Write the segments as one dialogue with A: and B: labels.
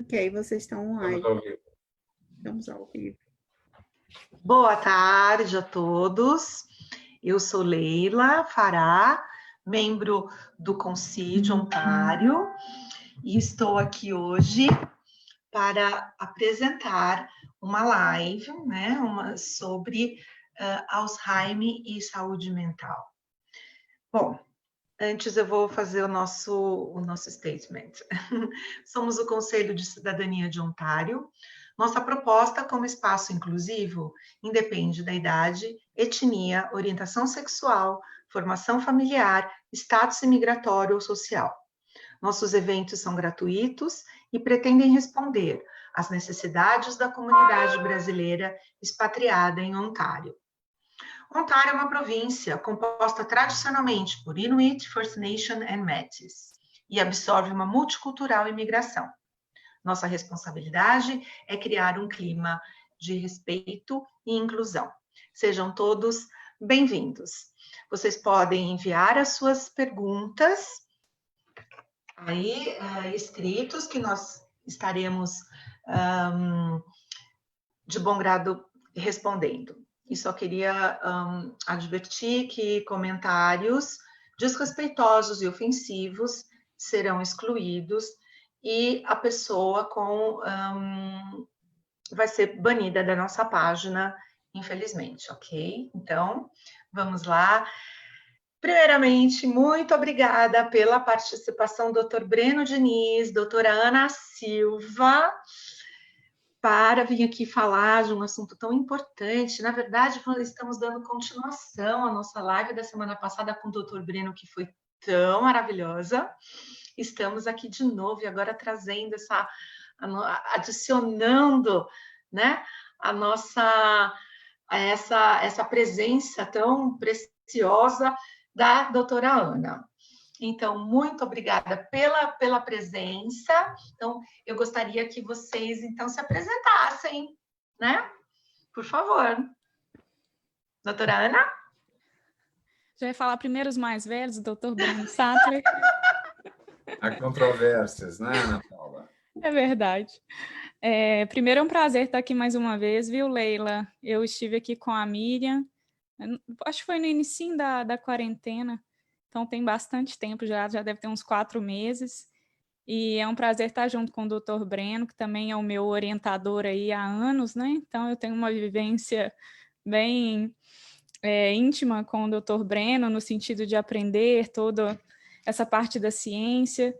A: Ok, vocês estão
B: Estamos
A: online.
B: ao vivo.
A: Estamos ao vivo.
C: Boa tarde a todos. Eu sou Leila Fará, membro do Conselho de Ontário, e estou aqui hoje para apresentar uma live, sobre Alzheimer e saúde mental. Bom, antes eu vou fazer o nosso statement. Somos o Conselho de Cidadania de Ontário. Nossa proposta como espaço inclusivo independe da idade, etnia, orientação sexual, formação familiar, status imigratório ou social. Nossos eventos são gratuitos e pretendem responder às necessidades da comunidade brasileira expatriada em Ontário. Ontário é uma província composta tradicionalmente por Inuit, First Nation e Métis e absorve uma multicultural imigração. Nossa responsabilidade é criar um clima de respeito e inclusão. Sejam todos bem-vindos. Vocês podem enviar as suas perguntas aí, escritos, que nós estaremos de bom grado respondendo. E só queria advertir que comentários desrespeitosos e ofensivos serão excluídos e a pessoa vai ser banida da nossa página, infelizmente, ok? Então, vamos lá. Primeiramente, muito obrigada pela participação, Dr. Breno Diniz, doutora Ana Silva, para vir aqui falar de um assunto tão importante. Na verdade, estamos dando continuação à nossa live da semana passada com o Dr. Breno, que foi tão maravilhosa. Estamos aqui de novo e agora trazendo adicionando, né, essa presença tão preciosa da doutora Ana. Então, muito obrigada pela presença. Então, eu gostaria que vocês, então, se apresentassem, né? Por favor. Doutora Ana?
D: Já ia falar primeiro os mais velhos, o doutor Breno Sattler.
B: Há controvérsias, né, Ana Paula?
D: É verdade. Primeiro é um prazer estar aqui mais uma vez, viu, Leila? Eu estive aqui com a Miriam, acho que foi no início da quarentena, então tem bastante tempo já deve ter uns 4 meses. E é um prazer estar junto com o Dr. Breno, que também é o meu orientador aí há anos, né? Então eu tenho uma vivência bem íntima com o Dr. Breno, no sentido de aprender toda essa parte da ciência.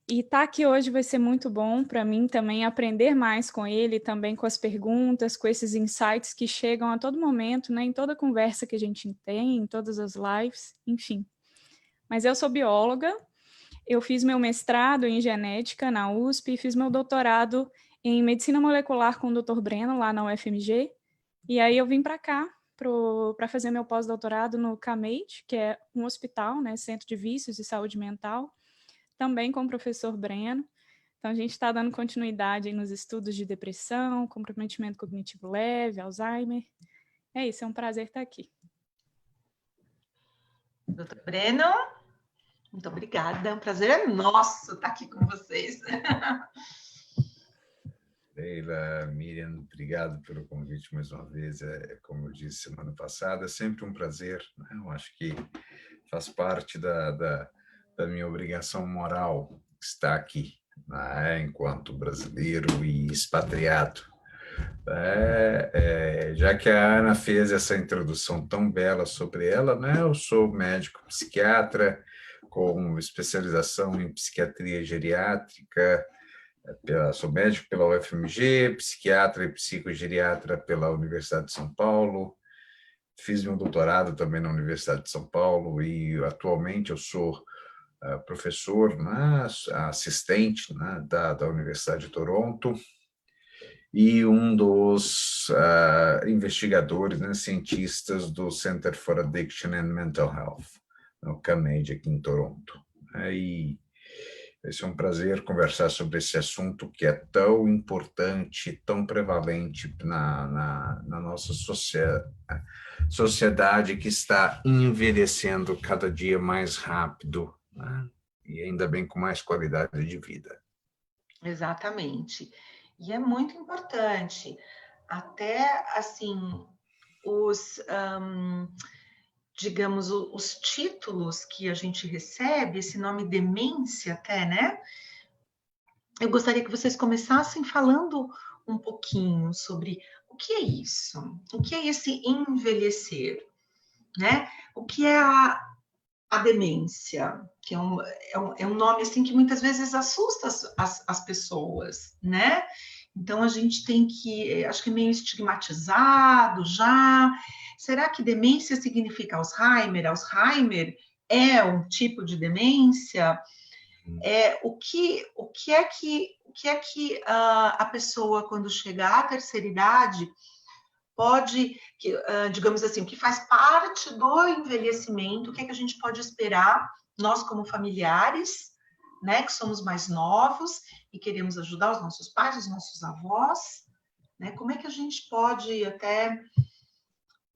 D: E estar aqui hoje vai ser muito bom para mim também aprender mais com ele, também com as perguntas, com esses insights que chegam a todo momento, né? Em toda conversa que a gente tem, em todas as lives, enfim. Mas eu sou bióloga, eu fiz meu mestrado em genética na USP e fiz meu doutorado em medicina molecular com o Dr. Breno, lá na UFMG. E aí eu vim para cá para fazer meu pós-doutorado no CAMED, que é um hospital, né, Centro de Vícios e Saúde Mental, também com o professor Breno. Então, a gente está dando continuidade aí nos estudos de depressão, comprometimento cognitivo leve, Alzheimer. É isso, é um prazer estar aqui.
C: Doutor Breno, muito obrigada. É um prazer nosso estar aqui com vocês.
B: Leila, Miriam, obrigado pelo convite mais uma vez. Como eu disse semana passada, é sempre um prazer, né? Eu acho que faz parte da minha obrigação moral estar aqui, né? Enquanto brasileiro e expatriado. Já que a Ana fez essa introdução tão bela sobre ela, né? Eu sou médico psiquiatra com especialização em psiquiatria geriátrica. Sou médico pela UFMG, psiquiatra e psicogeriatra pela Universidade de São Paulo. Fiz meu doutorado também na Universidade de São Paulo e atualmente eu sou professor, né, assistente, né, da Universidade de Toronto e um dos investigadores, né, cientistas do Center for Addiction and Mental Health, no CAMED, aqui em Toronto. E vai ser um prazer conversar sobre esse assunto que é tão importante, tão prevalente na nossa sociedade que está envelhecendo cada dia mais rápido, né? E ainda bem com mais qualidade de vida.
C: Exatamente. E é muito importante. Até, assim, digamos, os títulos que a gente recebe, esse nome demência até, né? Eu gostaria que vocês começassem falando um pouquinho sobre o que é isso, o que é esse envelhecer, né? O que é a demência, que é um nome assim que muitas vezes assusta as pessoas, né? Então a gente tem que, acho que é meio estigmatizado já. Será que demência significa Alzheimer? Alzheimer é um tipo de demência? O que é que a pessoa, quando chegar à terceira idade, pode, digamos assim, o que faz parte do envelhecimento, o que é que a gente pode esperar, nós como familiares, né, que somos mais novos e queremos ajudar os nossos pais, os nossos avós, né, como é que a gente pode até,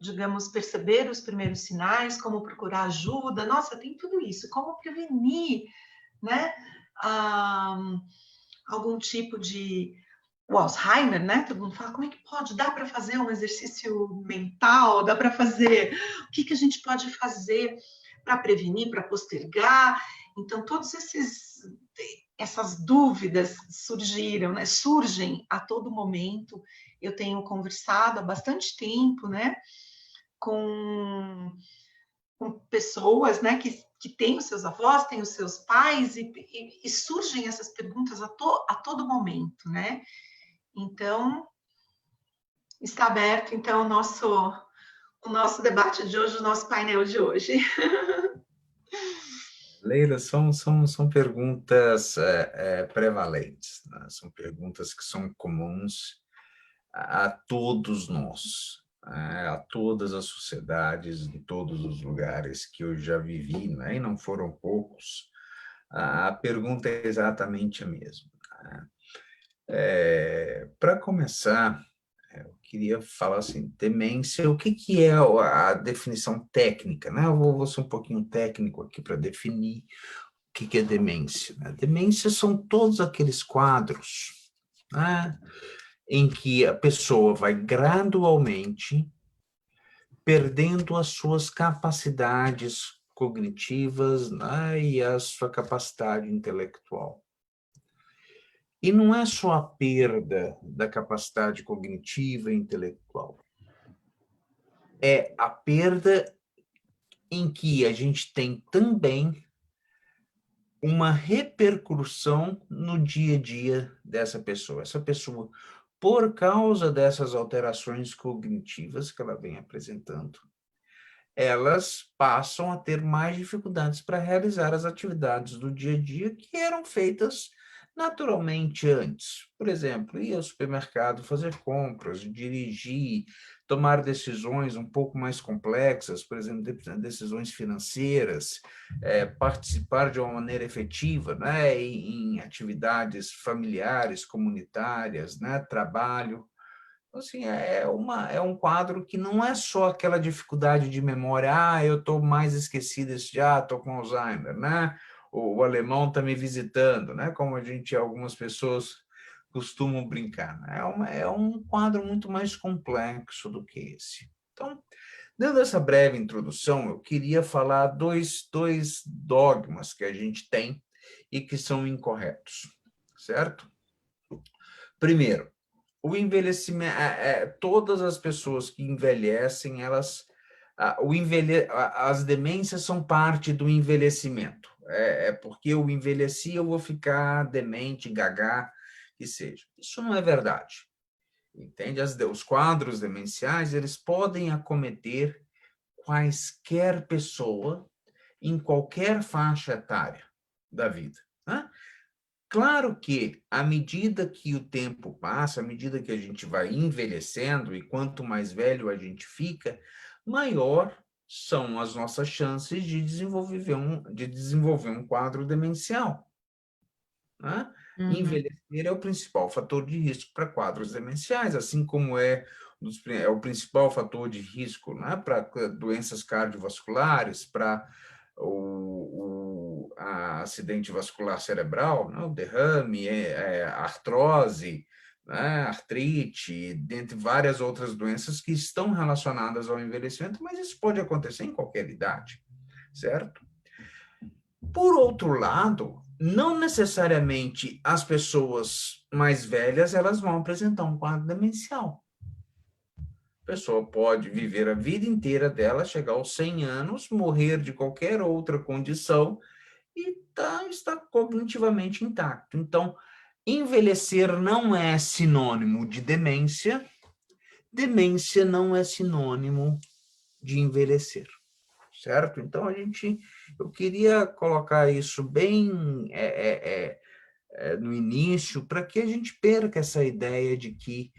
C: digamos, perceber os primeiros sinais, como procurar ajuda, nossa, tem tudo isso, como prevenir, né, algum tipo de o Alzheimer, né? Todo mundo fala, como é que pode? Dá para fazer um exercício mental? Dá para fazer? O que a gente pode fazer para prevenir, para postergar? Então, todas essas dúvidas surgiram, né? Surgem a todo momento. Eu tenho conversado há bastante tempo, né? Com pessoas, né? Que têm os seus avós, têm os seus pais, e surgem essas perguntas a todo momento, né? Então, está aberto, então, o nosso debate de hoje, o nosso painel de hoje.
B: Leila, são perguntas prevalentes, né? São perguntas que são comuns a todos nós, né? A todas as sociedades, em todos os lugares que eu já vivi, né? E não foram poucos. A pergunta é exatamente a mesma, né? Para começar, eu queria falar assim, demência, o que é a definição técnica, né? Eu vou ser um pouquinho técnico aqui para definir o que é demência, né? Demência são todos aqueles quadros, né, em que a pessoa vai gradualmente perdendo as suas capacidades cognitivas, né, e a sua capacidade intelectual. E não é só a perda da capacidade cognitiva e intelectual. É a perda em que a gente tem também uma repercussão no dia a dia dessa pessoa. Essa pessoa, por causa dessas alterações cognitivas que ela vem apresentando, elas passam a ter mais dificuldades para realizar as atividades do dia a dia que eram feitas naturalmente antes. Por exemplo, ir ao supermercado fazer compras, dirigir, tomar decisões um pouco mais complexas, por exemplo, decisões financeiras, participar de uma maneira efetiva, né, em atividades familiares, comunitárias, né, trabalho. Assim, é um quadro que não é só aquela dificuldade de memória, eu estou mais esquecido esse dia, estou com Alzheimer, né? O alemão está me visitando, né? Como algumas pessoas costumam brincar, né? É um quadro muito mais complexo do que esse. Então, dando essa breve introdução, eu queria falar dois dogmas que a gente tem e que são incorretos, certo? Primeiro, o envelhecimento, todas as pessoas que envelhecem, as demências são parte do envelhecimento. Porque eu envelheci, eu vou ficar demente, gaga, que seja. Isso não é verdade. Entende? Os quadros demenciais, eles podem acometer quaisquer pessoa em qualquer faixa etária da vida, né? Claro que, à medida que o tempo passa, à medida que a gente vai envelhecendo, e quanto mais velho a gente fica, maior são as nossas chances de desenvolver um quadro demencial, né? Envelhecer é o principal fator de risco para quadros demenciais, assim como é o principal fator de risco, né, para doenças cardiovasculares, para acidente vascular cerebral, né? O derrame, artrose, né? Artrite, dentre várias outras doenças que estão relacionadas ao envelhecimento, mas isso pode acontecer em qualquer idade, certo? Por outro lado, não necessariamente as pessoas mais velhas elas vão apresentar um quadro demencial. A pessoa pode viver a vida inteira dela, chegar aos 100 anos, morrer de qualquer outra condição e está cognitivamente intacto. Então, envelhecer não é sinônimo de demência, demência não é sinônimo de envelhecer, certo? Então, eu queria colocar isso bem no início, para que a gente perca essa ideia de que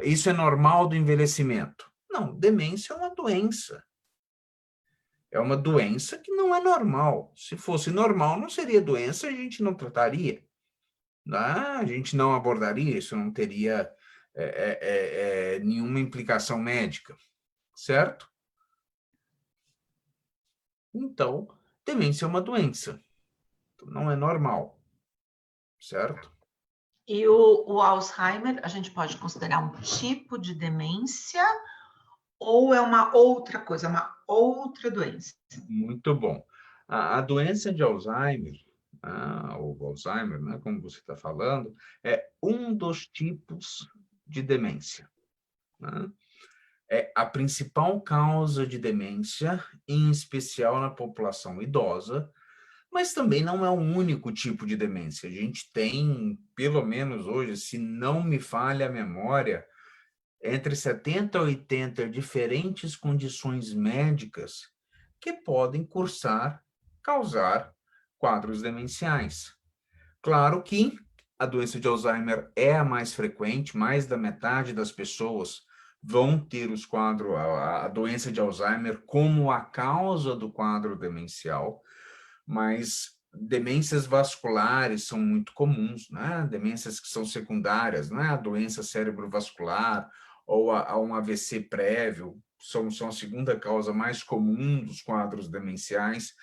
B: isso é normal do envelhecimento. Não, demência é uma doença. É uma doença que não é normal. Se fosse normal, não seria doença, a gente não trataria. Né? A gente não abordaria, isso não teria nenhuma implicação médica, certo? Então, demência é uma doença. Não é normal, certo?
C: E o Alzheimer, a gente pode considerar um tipo de demência ou é uma outra coisa, uma outra doença?
B: Muito bom. A doença de Alzheimer, o Alzheimer, né, como você está falando, é um dos tipos de demência. Né? É a principal causa de demência, em especial na população idosa, mas também não é o único tipo de demência. A gente tem, pelo menos hoje, se não me falha a memória, entre 70 e 80 diferentes condições médicas que podem causar quadros demenciais. Claro que a doença de Alzheimer é a mais frequente, mais da metade das pessoas vão ter a doença de Alzheimer como a causa do quadro demencial, mas demências vasculares são muito comuns, né? Demências que são secundárias, né? A doença cerebrovascular ou um AVC prévio são a segunda causa mais comum dos quadros demenciais.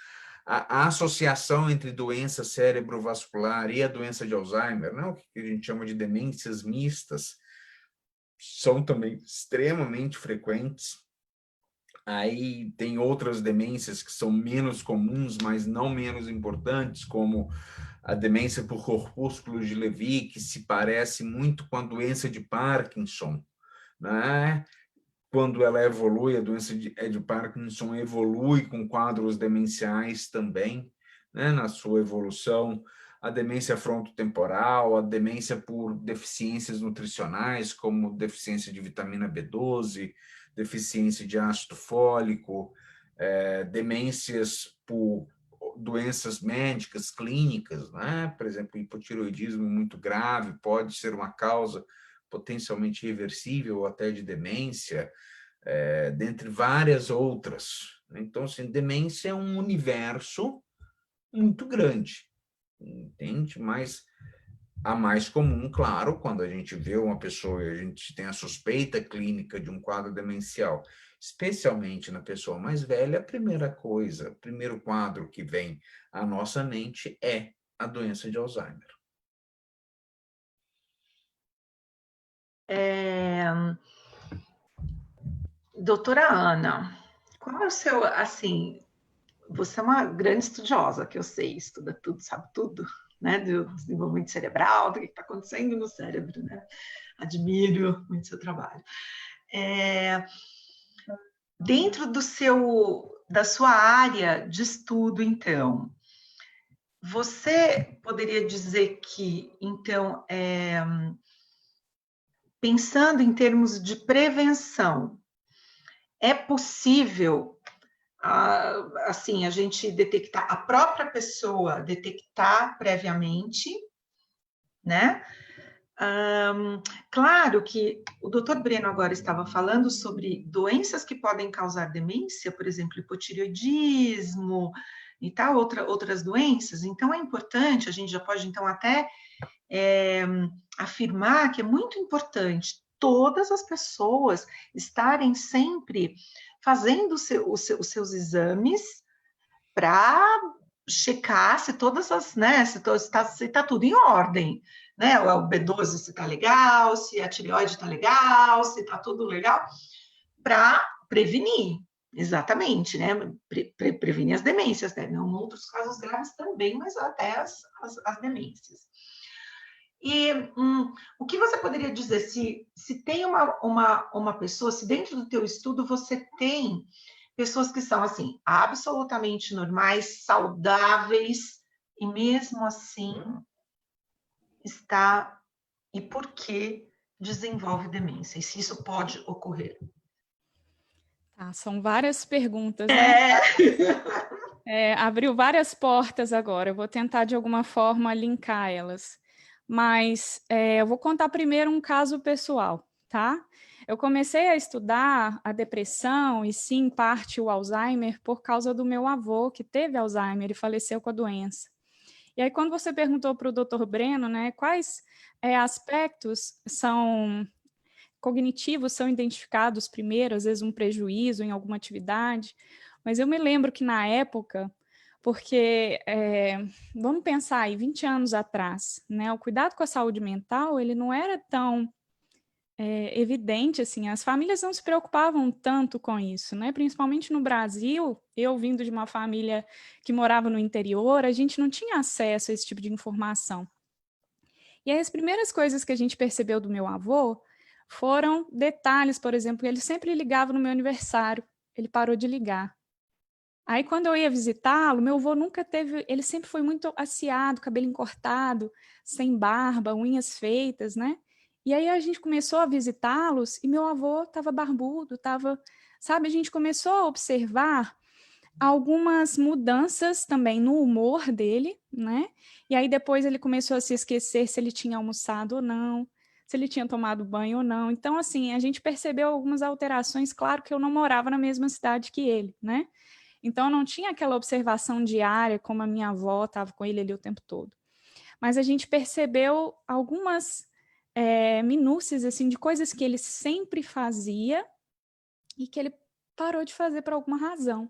B: A associação entre doença cerebrovascular e a doença de Alzheimer, né? O que a gente chama de demências mistas, são também extremamente frequentes. Aí tem outras demências que são menos comuns, mas não menos importantes, como a demência por corpúsculos de Lewy, que se parece muito com a doença de Parkinson, né? Quando ela evolui, a doença de Parkinson evolui com quadros demenciais também, né? Na sua evolução. A demência frontotemporal, a demência por deficiências nutricionais, como deficiência de vitamina B12, deficiência de ácido fólico, demências por doenças médicas, clínicas, né? Por exemplo, hipotireoidismo muito grave pode ser uma causa potencialmente reversível ou até de demência, dentre várias outras. Então, assim, demência é um universo muito grande, entende? Mas a mais comum, claro, quando a gente vê uma pessoa e a gente tem a suspeita clínica de um quadro demencial, especialmente na pessoa mais velha, a primeira coisa, o primeiro quadro que vem à nossa mente é a doença de Alzheimer.
C: Doutora Ana, qual é o seu, assim, você é uma grande estudiosa, que eu sei, estuda tudo, sabe tudo, né, do desenvolvimento cerebral, do que está acontecendo no cérebro, né? Admiro muito seu trabalho. Dentro da sua área de estudo, então, você poderia dizer que, então, pensando em termos de prevenção, é possível, assim, a gente detectar, a própria pessoa detectar previamente, né? Claro que o doutor Breno agora estava falando sobre doenças que podem causar demência, por exemplo, hipotireoidismo e tal, outras doenças. Então, é importante, a gente já pode, então, até afirmar que é muito importante todas as pessoas estarem sempre fazendo os seus exames para checar se todas as, né, se tá tudo em ordem, né? O B12 se tá legal, se a tireoide tá legal, se tá tudo legal, para prevenir, exatamente, né? Prevenir as demências, né? Não outros casos graves também, mas até as demências. E o que você poderia dizer, se tem uma pessoa, se dentro do teu estudo você tem pessoas que são, assim, absolutamente normais, saudáveis, e mesmo assim está, e por que desenvolve demência? E se isso pode ocorrer?
D: Tá, são várias perguntas, né? Abriu várias portas agora, eu vou tentar de alguma forma linkar elas. Mas eu vou contar primeiro um caso pessoal, tá? Eu comecei a estudar a depressão e, sim, parte o Alzheimer por causa do meu avô, que teve Alzheimer e faleceu com a doença. E aí, quando você perguntou para o Dr. Breno, né, quais aspectos cognitivos são identificados primeiro, às vezes um prejuízo em alguma atividade, mas eu me lembro que na época, porque, vamos pensar aí, 20 anos atrás, né, o cuidado com a saúde mental, ele não era tão evidente, assim, as famílias não se preocupavam tanto com isso, né, principalmente no Brasil, eu vindo de uma família que morava no interior, a gente não tinha acesso a esse tipo de informação. E aí as primeiras coisas que a gente percebeu do meu avô foram detalhes, por exemplo, ele sempre ligava no meu aniversário, ele parou de ligar. Aí, quando eu ia visitá-lo, meu avô nunca teve, ele sempre foi muito aciado, cabelo encortado, sem barba, unhas feitas, né? E aí a gente começou a visitá-los e meu avô estava barbudo, sabe, a gente começou a observar algumas mudanças também no humor dele, né? E aí depois ele começou a se esquecer se ele tinha almoçado ou não, se ele tinha tomado banho ou não. Então, assim, a gente percebeu algumas alterações, claro que eu não morava na mesma cidade que ele, né? Então, não tinha aquela observação diária, como a minha avó estava com ele ali o tempo todo. Mas a gente percebeu algumas minúcias, assim, de coisas que ele sempre fazia e que ele parou de fazer por alguma razão.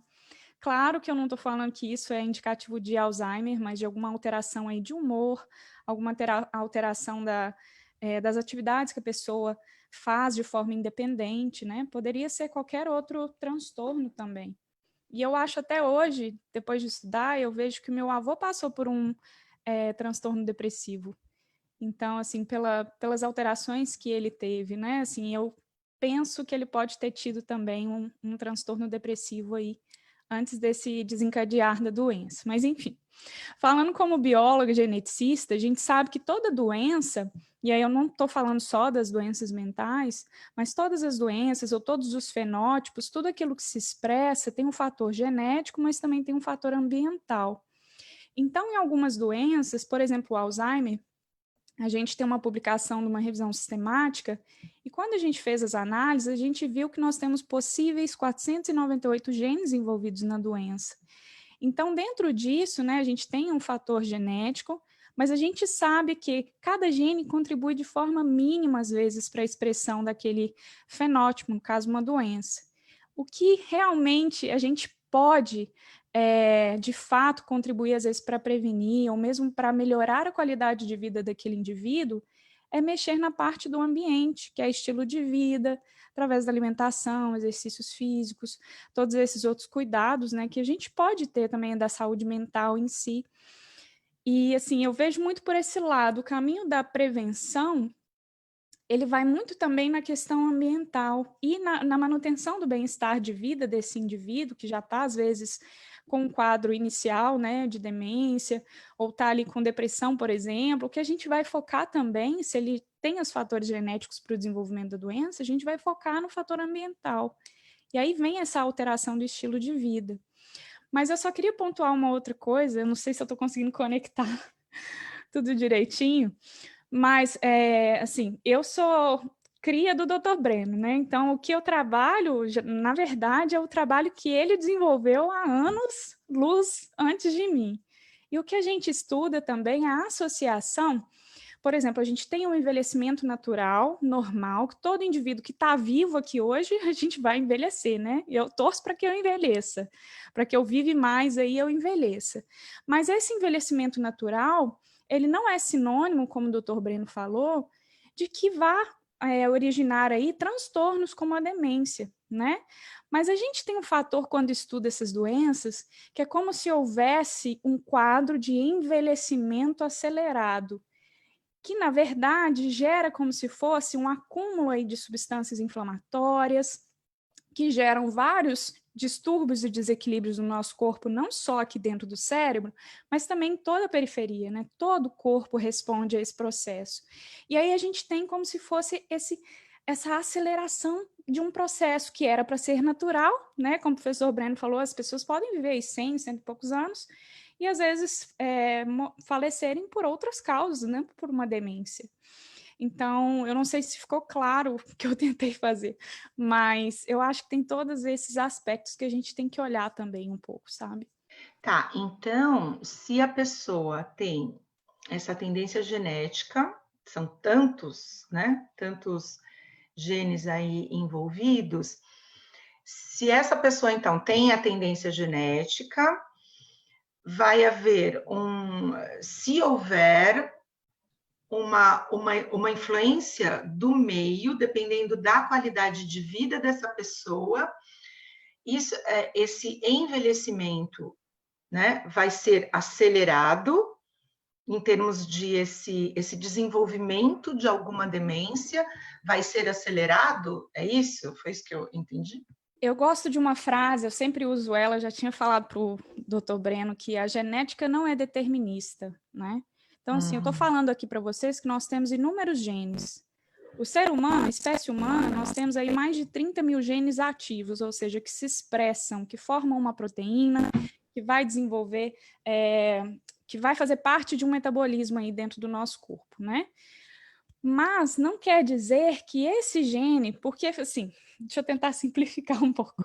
D: Claro que eu não estou falando que isso é indicativo de Alzheimer, mas de alguma alteração aí de humor, alguma alteração das atividades que a pessoa faz de forma independente, né? Poderia ser qualquer outro transtorno também. E eu acho até hoje, depois de estudar, eu vejo que o meu avô passou por um transtorno depressivo. Então, assim, pelas alterações que ele teve, né? Assim, eu penso que ele pode ter tido também um transtorno depressivo aí, antes desse desencadear da doença. Mas, enfim, falando como bióloga geneticista, a gente sabe que toda doença, e aí eu não estou falando só das doenças mentais, mas todas as doenças ou todos os fenótipos, tudo aquilo que se expressa tem um fator genético, mas também tem um fator ambiental. Então, em algumas doenças, por exemplo, o Alzheimer, a gente tem uma publicação de uma revisão sistemática, e quando a gente fez as análises, a gente viu que nós temos possíveis 498 genes envolvidos na doença. Então, dentro disso, né, a gente tem um fator genético, mas a gente sabe que cada gene contribui de forma mínima, às vezes, para a expressão daquele fenótipo, no caso, uma doença. O que realmente a gente pode de fato, contribuir às vezes para prevenir ou mesmo para melhorar a qualidade de vida daquele indivíduo, é mexer na parte do ambiente, que é estilo de vida, através da alimentação, exercícios físicos, todos esses outros cuidados, né, que a gente pode ter também da saúde mental em si. E, assim, eu vejo muito por esse lado, o caminho da prevenção, ele vai muito também na questão ambiental e na manutenção do bem-estar de vida desse indivíduo, que já está, às vezes, com um quadro inicial, né, de demência, ou está ali com depressão, por exemplo, que a gente vai focar também, se ele tem os fatores genéticos para o desenvolvimento da doença, a gente vai focar no fator ambiental. E aí vem essa alteração do estilo de vida. Mas eu só queria pontuar uma outra coisa, eu não sei se eu estou conseguindo conectar tudo direitinho, mas, assim, eu sou cria do Dr. Breno, né? Então, o que eu trabalho, na verdade, é o trabalho que ele desenvolveu há anos-luz antes de mim. E o que a gente estuda também é a associação, por exemplo, a gente tem um envelhecimento natural, normal, que todo indivíduo que está vivo aqui hoje, a gente vai envelhecer, né? Eu torço para que eu envelheça, para que eu vive mais aí, eu envelheça. Mas esse envelhecimento natural, ele não é sinônimo, como o doutor Breno falou, de que vá originar aí transtornos como a demência, né? Mas a gente tem um fator quando estuda essas doenças, que é como se houvesse um quadro de envelhecimento acelerado, que na verdade gera como se fosse um acúmulo aí de substâncias inflamatórias, que geram vários distúrbios e desequilíbrios no nosso corpo, não só aqui dentro do cérebro, mas também em toda a periferia, né? Todo o corpo responde a esse processo. E aí a gente tem como se fosse essa aceleração de um processo que era para ser natural, né? Como o professor Breno falou, as pessoas podem viver aí 100, 100 e poucos anos, e às vezes falecerem por outras causas, né? Por uma demência. Então, eu não sei se ficou claro o que eu tentei fazer, mas eu acho que tem todos esses aspectos que a gente tem que olhar também um pouco, sabe?
C: Tá, então, se a pessoa tem essa tendência genética, são tantos, né? Tantos genes aí envolvidos. Se essa pessoa, então, tem a tendência genética, vai haver se houver uma influência do meio, dependendo da qualidade de vida dessa pessoa, esse envelhecimento, né, vai ser acelerado em termos de esse desenvolvimento de alguma demência, vai ser acelerado? É isso? Foi isso que eu entendi?
D: Eu gosto de uma frase, eu sempre uso ela, já tinha falado para o doutor Breno, que a genética não é determinista, né? Então, assim, eu estou falando aqui para vocês que nós temos inúmeros genes. O ser humano, a espécie humana, nós temos aí mais de 30 mil genes ativos, ou seja, que se expressam, que formam uma proteína, que vai desenvolver, que vai fazer parte de um metabolismo aí dentro do nosso corpo, né? Mas não quer dizer que esse gene, porque assim, deixa eu tentar simplificar um pouco.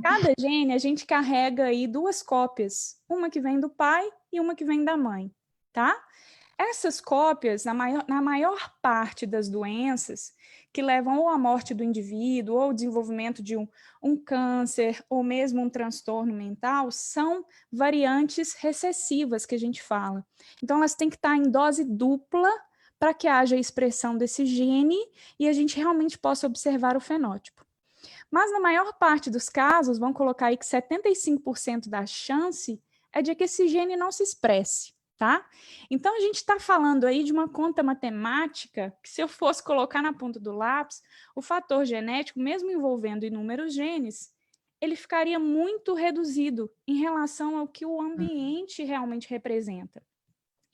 D: Cada gene a gente carrega aí 2 cópias, uma que vem do pai e uma que vem da mãe, tá? Essas cópias, na maior parte das doenças que levam ou à morte do indivíduo, ou ao desenvolvimento de um câncer, ou mesmo um transtorno mental, são variantes recessivas que a gente fala. Então, elas têm que estar em dose dupla para que haja a expressão desse gene e a gente realmente possa observar o fenótipo. Mas na maior parte dos casos, vamos colocar aí que 75% da chance é de que esse gene não se expresse, tá? Então, a gente está falando aí de uma conta matemática que, se eu fosse colocar na ponta do lápis, o fator genético, mesmo envolvendo inúmeros genes, ele ficaria muito reduzido em relação ao que o ambiente realmente representa.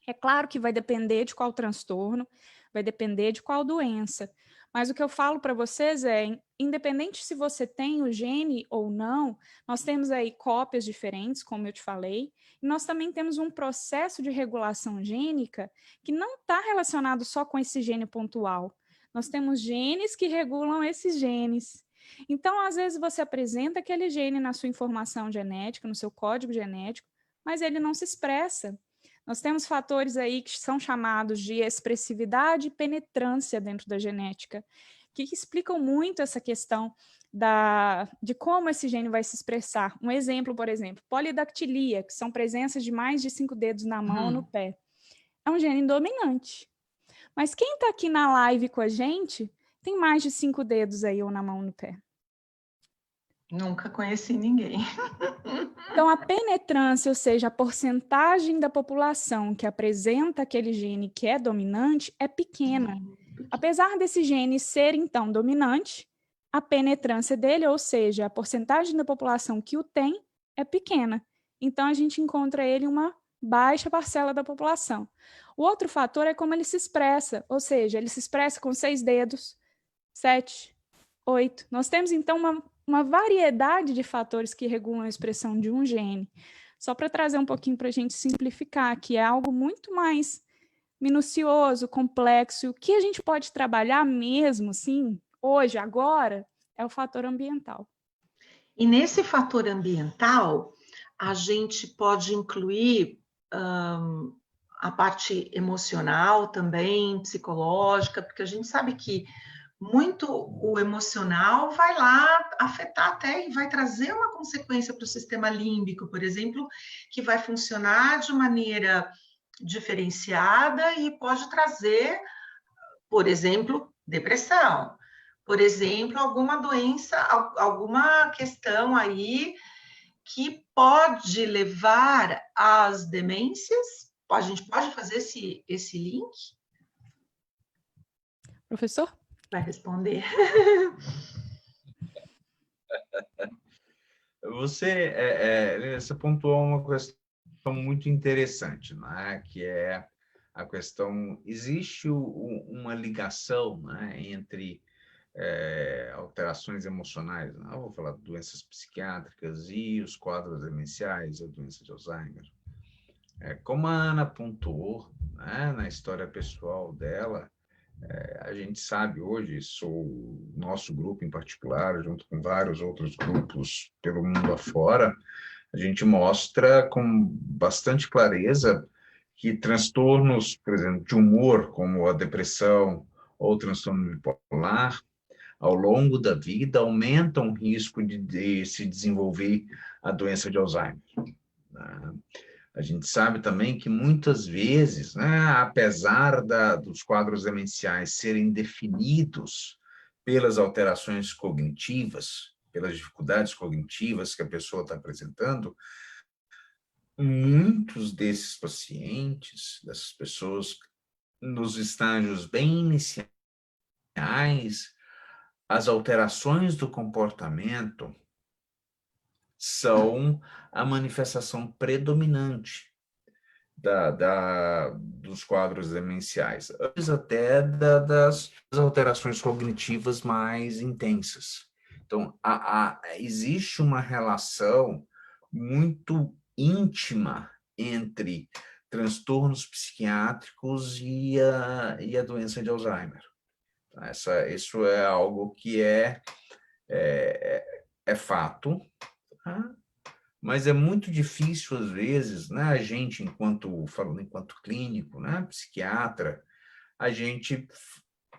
D: É claro que vai depender de qual transtorno, vai depender de qual doença, mas o que eu falo para vocês é, independente se você tem o gene ou não, nós temos aí cópias diferentes, como eu te falei, e nós também temos um processo de regulação gênica que não está relacionado só com esse gene pontual. Nós temos genes que regulam esses genes. Então, às vezes, você apresenta aquele gene na sua informação genética, no seu código genético, mas ele não se expressa. Nós temos fatores aí que são chamados de expressividade e penetrância dentro da genética, que explicam muito essa questão de como esse gene vai se expressar. Um exemplo, por exemplo, polidactilia, que são presenças de mais de 5 dedos na mão ou no pé. É um gene dominante. Mas quem está aqui na live com a gente tem mais de 5 dedos aí ou na mão ou no pé?
C: Nunca conheci ninguém.
D: Então, a penetrância, ou seja, a porcentagem da população que apresenta aquele gene que é dominante, é pequena. Apesar desse gene ser, então, dominante, a penetrância dele, ou seja, a porcentagem da população que o tem, é pequena. Então, a gente encontra ele em uma baixa parcela da população. O outro fator é como ele se expressa, ou seja, ele se expressa com 6 dedos, 7, 8. Nós temos, então, uma variedade de fatores que regulam a expressão de um gene. Só para trazer um pouquinho para a gente simplificar, que é algo muito mais minucioso, complexo. O que a gente pode trabalhar mesmo, assim, hoje, agora, é o fator ambiental.
C: E nesse fator ambiental, a gente pode incluir a parte emocional também, psicológica, porque a gente sabe que muito o emocional vai lá afetar até e vai trazer uma consequência para o sistema límbico, por exemplo, que vai funcionar de maneira diferenciada e pode trazer, por exemplo, depressão, por exemplo, alguma doença, alguma questão aí que pode levar às demências. A gente pode fazer esse link?
D: Professor?
C: Vai responder.
B: Você pontuou uma questão muito interessante, né? Que é a questão, existe uma ligação, né, entre alterações emocionais, né? Eu vou falar de doenças psiquiátricas e os quadros demenciais, a doença de Alzheimer. Como a Ana pontuou, né, na história pessoal dela, a gente sabe hoje, o nosso grupo em particular, junto com vários outros grupos pelo mundo afora, a gente mostra com bastante clareza que transtornos, por exemplo, de humor, como a depressão ou o transtorno bipolar, ao longo da vida, aumentam o risco de se desenvolver a doença de Alzheimer, né? A gente sabe também que muitas vezes, né, apesar dos quadros demenciais serem definidos pelas alterações cognitivas, pelas dificuldades cognitivas que a pessoa está apresentando, muitos desses pacientes, dessas pessoas, nos estágios bem iniciais, as alterações do comportamento são a manifestação predominante dos quadros demenciais, antes até das alterações cognitivas mais intensas. Então, existe uma relação muito íntima entre transtornos psiquiátricos e a doença de Alzheimer. Isso é algo que é fato, tá? Mas é muito difícil, às vezes, né, a gente, falando enquanto clínico, né, psiquiatra, a gente,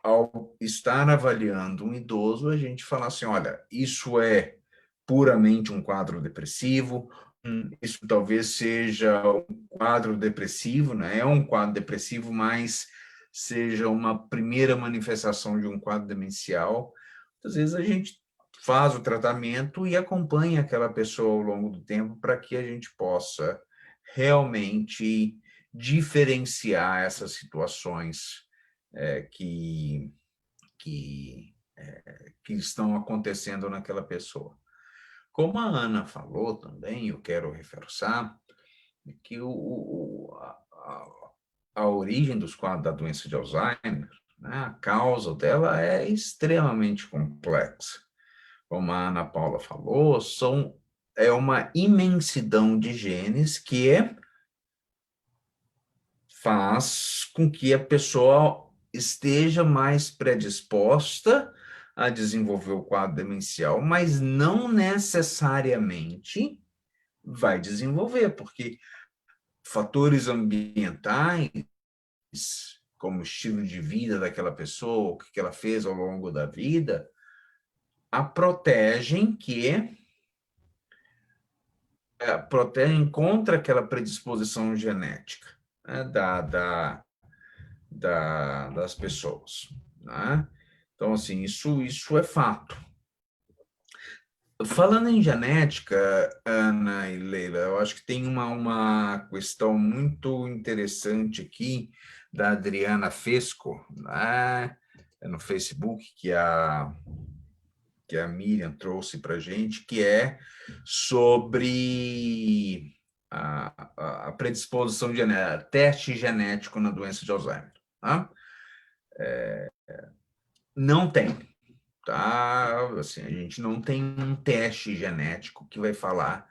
B: ao estar avaliando um idoso, a gente fala assim, olha, isso é puramente um quadro depressivo, isso talvez seja um quadro depressivo, né, é um quadro depressivo, mas seja uma primeira manifestação de um quadro demencial. Às vezes a gente faz o tratamento e acompanha aquela pessoa ao longo do tempo para que a gente possa realmente diferenciar essas situações que estão acontecendo naquela pessoa. Como a Ana falou também, eu quero reforçar que a origem dos quadros da doença de Alzheimer, né, a causa dela é extremamente complexa. Como a Ana Paula falou, é uma imensidão de genes que faz com que a pessoa esteja mais predisposta a desenvolver o quadro demencial, mas não necessariamente vai desenvolver, porque fatores ambientais, como o estilo de vida daquela pessoa, o que ela fez ao longo da vida, a protegem contra aquela predisposição genética, né, das pessoas, né? Então, assim, isso é fato. Falando em genética, Ana e Leila, eu acho que tem uma questão muito interessante aqui da Adriana Fesco, né, no Facebook, que a Miriam trouxe para a gente, que é sobre a predisposição genética, teste genético na doença de Alzheimer. Tá? Não tem. Tá? Assim, a gente não tem um teste genético que vai falar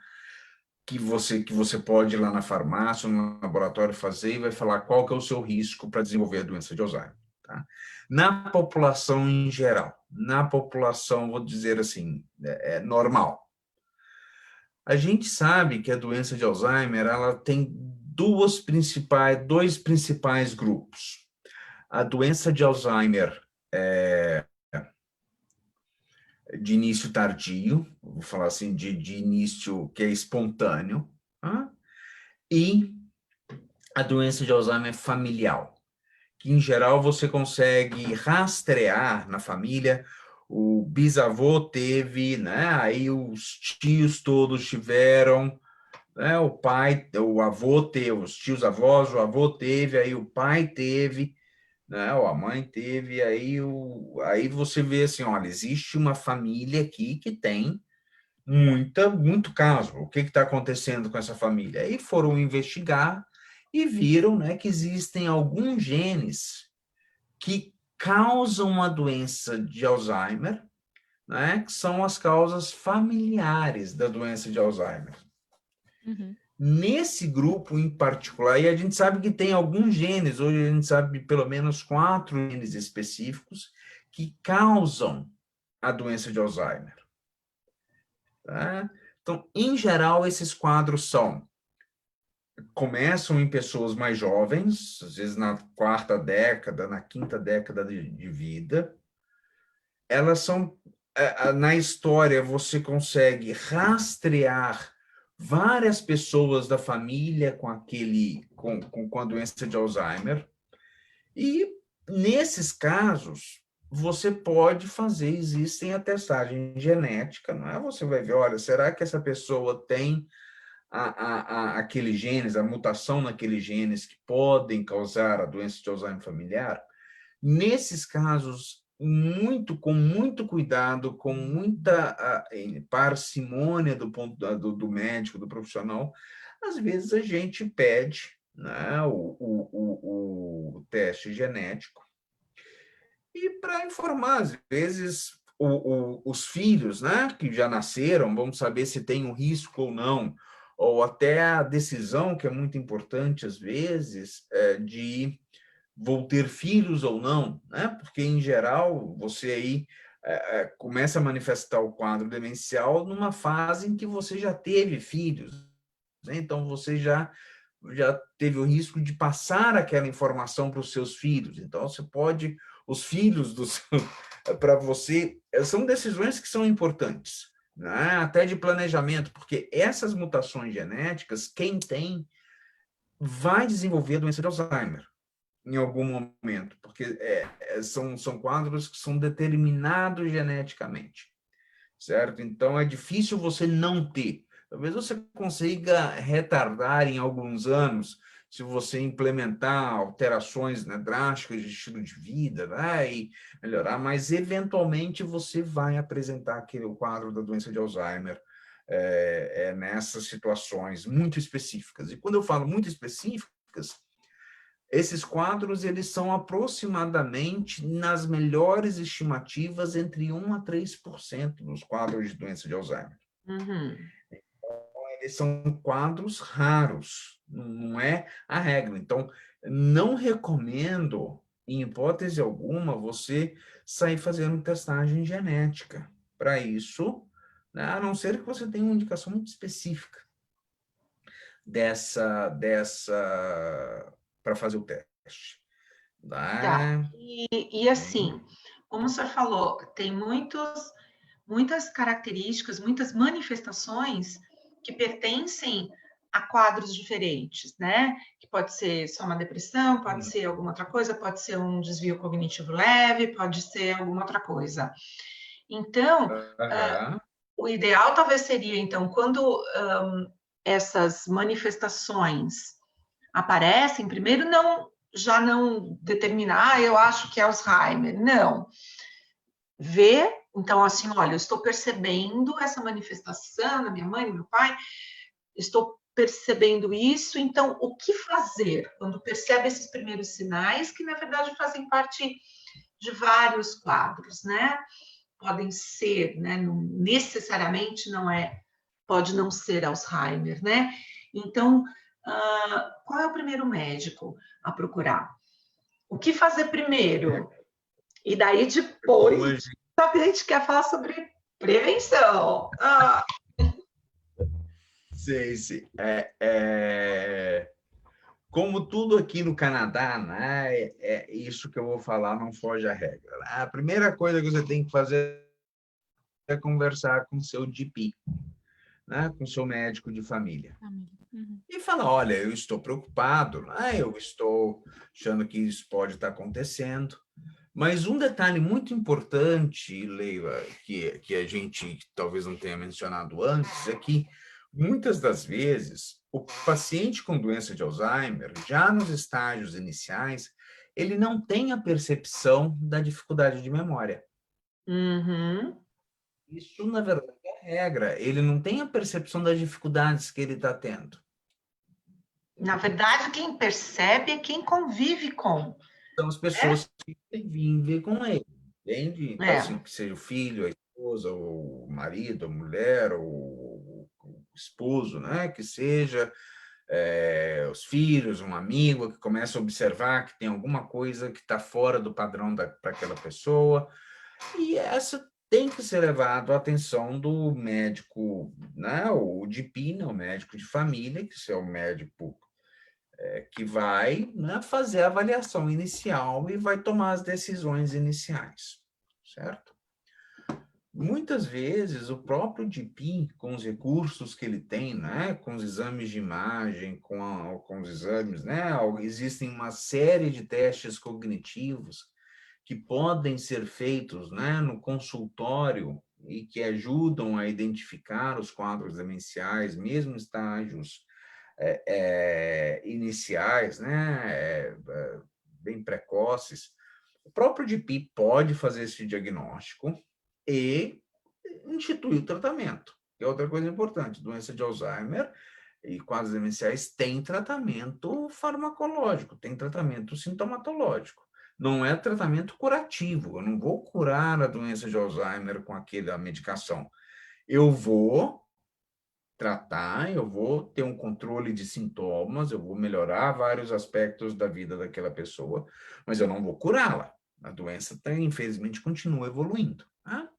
B: que você pode ir lá na farmácia, no laboratório fazer e vai falar qual que é o seu risco para desenvolver a doença de Alzheimer. Tá? Na população em geral, vou dizer assim, normal. A gente sabe que a doença de Alzheimer ela tem dois principais grupos. A doença de Alzheimer de início tardio, vou falar assim, de início que é espontâneo, tá? E a doença de Alzheimer familiar, que em geral você consegue rastrear na família. O bisavô teve, né? Aí os tios todos tiveram, né? O avô teve, os tios avós, o avô teve, aí o pai teve, né? Ou a mãe teve, aí você vê assim, olha, existe uma família aqui que tem muito caso. O que está acontecendo com essa família? Aí foram investigar e viram, né, que existem alguns genes que causam a doença de Alzheimer, né, que são as causas familiares da doença de Alzheimer.
D: Uhum.
B: Nesse grupo em particular, e a gente sabe que tem alguns genes, hoje a gente sabe pelo menos 4 genes específicos que causam a doença de Alzheimer. Tá? Então, em geral, esses quadros começam em pessoas mais jovens, às vezes na 4ª década, na 5ª década de vida. Elas são, na história, você consegue rastrear várias pessoas da família com a doença de Alzheimer, e nesses casos você pode fazer, existem a testagem genética, não é? Você vai ver, olha, será que essa pessoa tem aqueles genes, a mutação naqueles genes que podem causar a doença de Alzheimer familiar? Nesses casos, com muito cuidado, com muita parcimônia do ponto do médico, do profissional, às vezes a gente pede, né, o teste genético, e para informar, às vezes, os filhos, né, que já nasceram, vamos saber se tem um risco ou não, ou até a decisão, que é muito importante, às vezes, de vou ter filhos ou não, né? Porque, em geral, você aí começa a manifestar o quadro demencial numa fase em que você já teve filhos, né? Então, você já teve o risco de passar aquela informação para os seus filhos. Então, você pode... Os filhos para você... São decisões que são importantes, né? Até de planejamento, porque essas mutações genéticas, quem tem, vai desenvolver a doença de Alzheimer em algum momento, porque são quadros que são determinados geneticamente, certo? Então, é difícil você não ter. Talvez você consiga retardar em alguns anos, se você implementar alterações, né, drásticas de estilo de vida, né, e melhorar, mas, eventualmente, você vai apresentar aquele quadro da doença de Alzheimer nessas situações muito específicas. E quando eu falo muito específicas, esses quadros, eles são aproximadamente, nas melhores estimativas, entre 1% a 3% dos quadros de doença de Alzheimer.
C: Uhum.
B: Então, eles são quadros raros, não é a regra. Então, não recomendo, em hipótese alguma, você sair fazendo testagem genética para isso, né? A não ser que você tenha uma indicação muito específica para fazer o teste.
C: Tá. E assim, como o senhor falou, tem muitas características, muitas manifestações que pertencem a quadros diferentes, né? Que pode ser só uma depressão, pode ser alguma outra coisa, pode ser um desvio cognitivo leve, pode ser alguma outra coisa. Então, o ideal talvez seria, então, quando essas manifestações aparecem, primeiro já não determinar, eu acho que é Alzheimer, não. Ver, então, assim, olha, eu estou percebendo essa manifestação na minha mãe, no meu pai, estou percebendo isso, então, o que fazer quando percebe esses primeiros sinais, que, na verdade, fazem parte de vários quadros, né? Podem ser, né? Não, necessariamente pode não ser Alzheimer, né? Então, qual é o primeiro médico a procurar? O que fazer primeiro? E daí, depois, a gente quer falar sobre prevenção.
B: Sei. como tudo aqui no Canadá, né, é isso que eu vou falar, não foge à regra. A primeira coisa que você tem que fazer é conversar com seu GP, né, com seu médico de família.
D: Uhum.
B: E falar, olha, eu estou preocupado, né, eu estou achando que isso pode estar acontecendo. Mas um detalhe muito importante, Leila, que a gente talvez não tenha mencionado antes, é que muitas das vezes o paciente com doença de Alzheimer, já nos estágios iniciais, ele não tem a percepção da dificuldade de memória.
C: Uhum.
B: Isso, na verdade, é a regra. Ele não tem a percepção das dificuldades que ele está tendo.
C: Na verdade, quem percebe é quem convive com.
B: São as pessoas que vivem com ele, entende? Então,
C: É.
B: assim, que seja o filho, a esposa, o marido, a mulher, o esposo, né? Que seja os filhos, um amigo que começa a observar que tem alguma coisa que está fora do padrão para aquela pessoa. E essa tem que ser levado à atenção do médico, né? O GP, né? O médico de família, que é o médico que vai, né, fazer a avaliação inicial e vai tomar as decisões iniciais, certo? Muitas vezes, o próprio GP, com os recursos que ele tem, né, com os exames de imagem, com os exames, né, existem uma série de testes cognitivos que podem ser feitos, né, no consultório e que ajudam a identificar os quadros demenciais, mesmo em estágios iniciais, né, bem precoces. O próprio GP pode fazer esse diagnóstico e instituir o tratamento. Que é outra coisa importante, doença de Alzheimer e quadros demenciais tem tratamento farmacológico, tem tratamento sintomatológico. Não é tratamento curativo, eu não vou curar a doença de Alzheimer com aquela medicação. Eu vou tratar, eu vou ter um controle de sintomas, eu vou melhorar vários aspectos da vida daquela pessoa, mas eu não vou curá-la. A doença, infelizmente, continua evoluindo. Tá?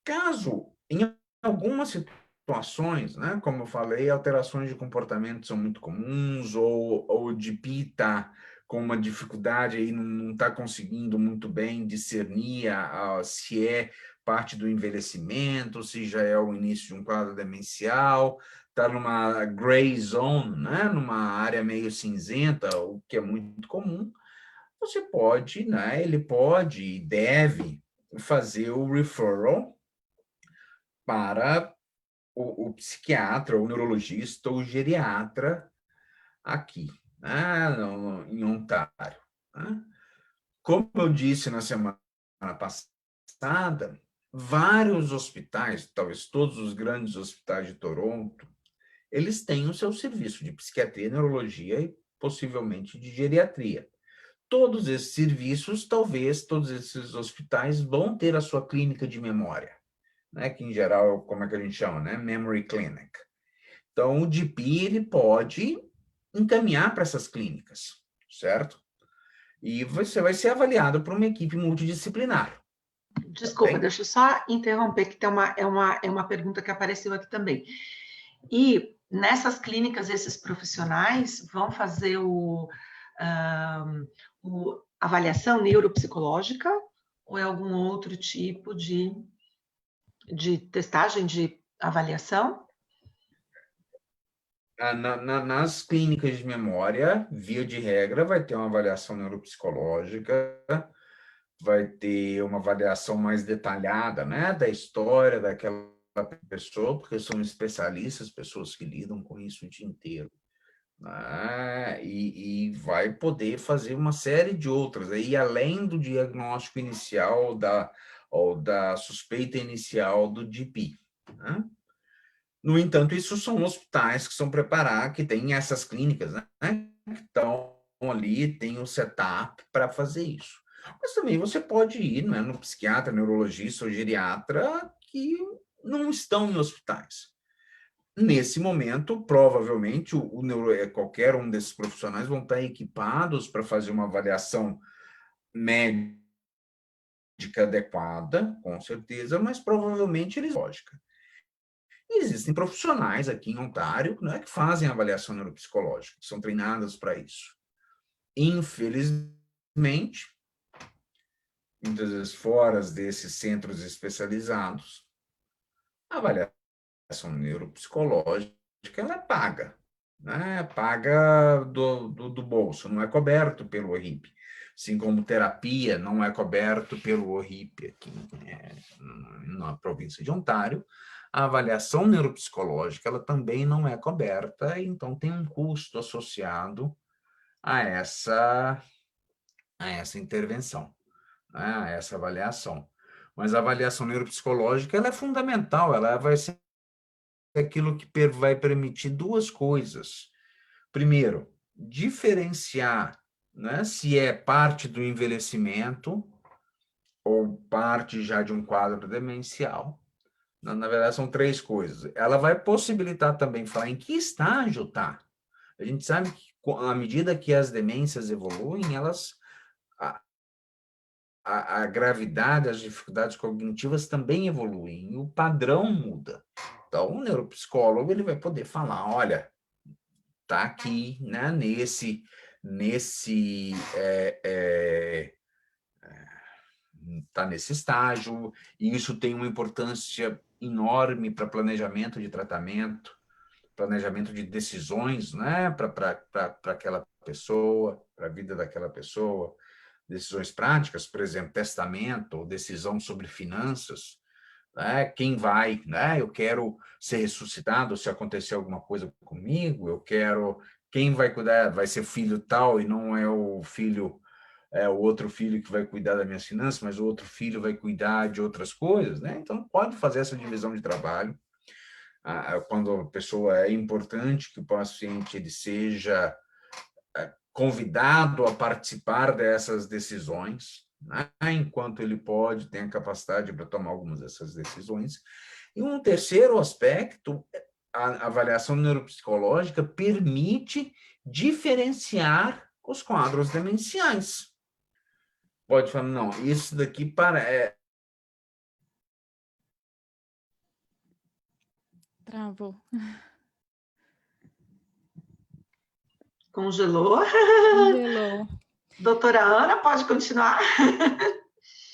B: Caso, em algumas situações, né, como eu falei, alterações de comportamento são muito comuns, ou o DP está com uma dificuldade aí, não está conseguindo muito bem discernir se é parte do envelhecimento, se já é o início de um quadro demencial, está numa gray zone, né, numa área meio cinzenta, o que é muito comum, você pode, né, ele pode e deve fazer o referral para o psiquiatra, o neurologista, ou geriatra aqui, né, em Ontário. Né? Como eu disse na semana passada, vários hospitais, talvez todos os grandes hospitais de Toronto, eles têm o seu serviço de psiquiatria, neurologia e possivelmente de geriatria. Todos esses serviços, talvez todos esses hospitais vão ter a sua clínica de memória, né, que em geral, como é que a gente chama, né, Memory Clinic. Então, o GP ele pode encaminhar para essas clínicas, certo? E você vai ser avaliado por uma equipe multidisciplinar.
C: Desculpa,
B: Também.
C: deixa eu só interromper, que tem uma pergunta que apareceu aqui também. E nessas clínicas, esses profissionais vão fazer avaliação neuropsicológica ou é algum outro tipo de testagem, de avaliação?
B: Nas clínicas de memória, via de regra, vai ter uma avaliação neuropsicológica, vai ter uma avaliação mais detalhada, né, da história daquela pessoa, porque são especialistas, pessoas que lidam com isso o dia inteiro. Né? E vai poder fazer uma série de outras, aí além do diagnóstico inicial ou da suspeita inicial do GP. Né? No entanto, isso são hospitais que são preparados, que têm essas clínicas, né? Que estão ali, tem o setup para fazer isso. Mas também você pode ir, né, no psiquiatra, neurologista ou geriatra que não estão em hospitais. Nesse momento, provavelmente, qualquer um desses profissionais vão estar equipados para fazer uma avaliação médica adequada, com certeza, mas provavelmente eles lógica. E existem profissionais aqui em Ontário, né, que fazem avaliação neuropsicológica, que são treinadas para isso. Infelizmente, muitas vezes fora desses centros especializados, a avaliação neuropsicológica ela é paga, né? Paga do bolso, não é coberto pelo ORIP. Assim como terapia não é coberto pelo ORIP aqui na província de Ontário, a avaliação neuropsicológica ela também não é coberta, então tem um custo associado a essa intervenção, né? A essa avaliação. Mas a avaliação neuropsicológica ela é fundamental, ela vai ser aquilo que vai permitir duas coisas. Primeiro, diferenciar, né, se é parte do envelhecimento ou parte já de um quadro demencial. Na verdade, são três coisas. Ela vai possibilitar também falar em que estágio está. A gente sabe que, à medida que as demências evoluem, a gravidade, as dificuldades cognitivas também evoluem, e o padrão muda. Então, o neuropsicólogo ele vai poder falar, olha, tá aqui, né, tá nesse estágio, e isso tem uma importância enorme para planejamento de tratamento, planejamento de decisões, né, para aquela pessoa, para a vida daquela pessoa, decisões práticas, por exemplo, testamento ou decisão sobre finanças, né? Quem vai, né? Eu quero ser ressuscitado se acontecer alguma coisa comigo, eu quero, quem vai cuidar, vai ser filho tal e não é o filho, o outro filho que vai cuidar das minhas finanças, mas o outro filho vai cuidar de outras coisas, né? Então, pode fazer essa divisão de trabalho. Quando a pessoa é importante que o paciente ele seja convidado a participar dessas decisões, né? Enquanto ele pode, tem a capacidade para tomar algumas dessas decisões. E um terceiro aspecto, a avaliação neuropsicológica permite diferenciar os quadros demenciais. Pode falar, não, isso daqui
D: Travou.
C: Congelou.
D: Congelou.
C: Doutora Ana, pode continuar?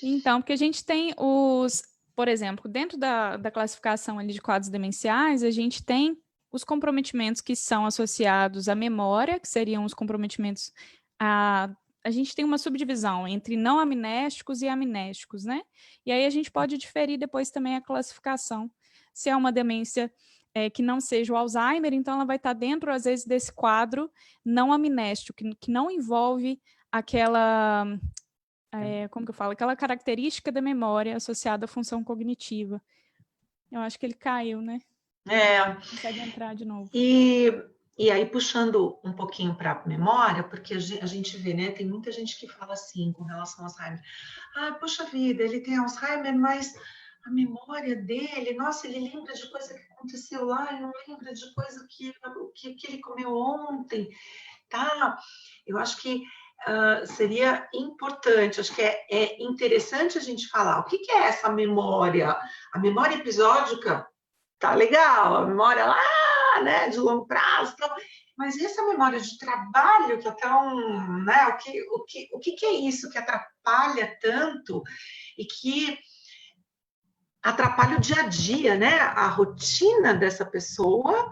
D: Então, porque a gente tem por exemplo, dentro da classificação ali de quadros demenciais, a gente tem os comprometimentos que são associados à memória, que seriam os comprometimentos a gente tem uma subdivisão entre não amnésticos e amnésticos, né? E aí a gente pode diferir depois também a classificação. Se é uma demência que não seja o Alzheimer, então ela vai estar dentro, às vezes, desse quadro não amnéstico, que não envolve aquela como que eu falo? Aquela característica da memória associada à função cognitiva. Eu acho que ele caiu, né?
C: Não
D: consegue entrar de novo.
C: E aí, puxando um pouquinho para a memória, porque a gente vê, né? Tem muita gente que fala assim com relação ao Alzheimer. Puxa vida, ele tem Alzheimer, mas a memória dele, nossa, ele lembra de coisa que aconteceu lá, ele não lembra de coisa que ele comeu ontem, tá? Eu acho que seria importante, acho que é interessante a gente falar o que é essa memória. A memória episódica tá legal, a memória lá, né, de longo prazo, tal. Mas essa memória de trabalho que é tão, né, o que é isso que atrapalha tanto e que atrapalha o dia a dia, né, a rotina dessa pessoa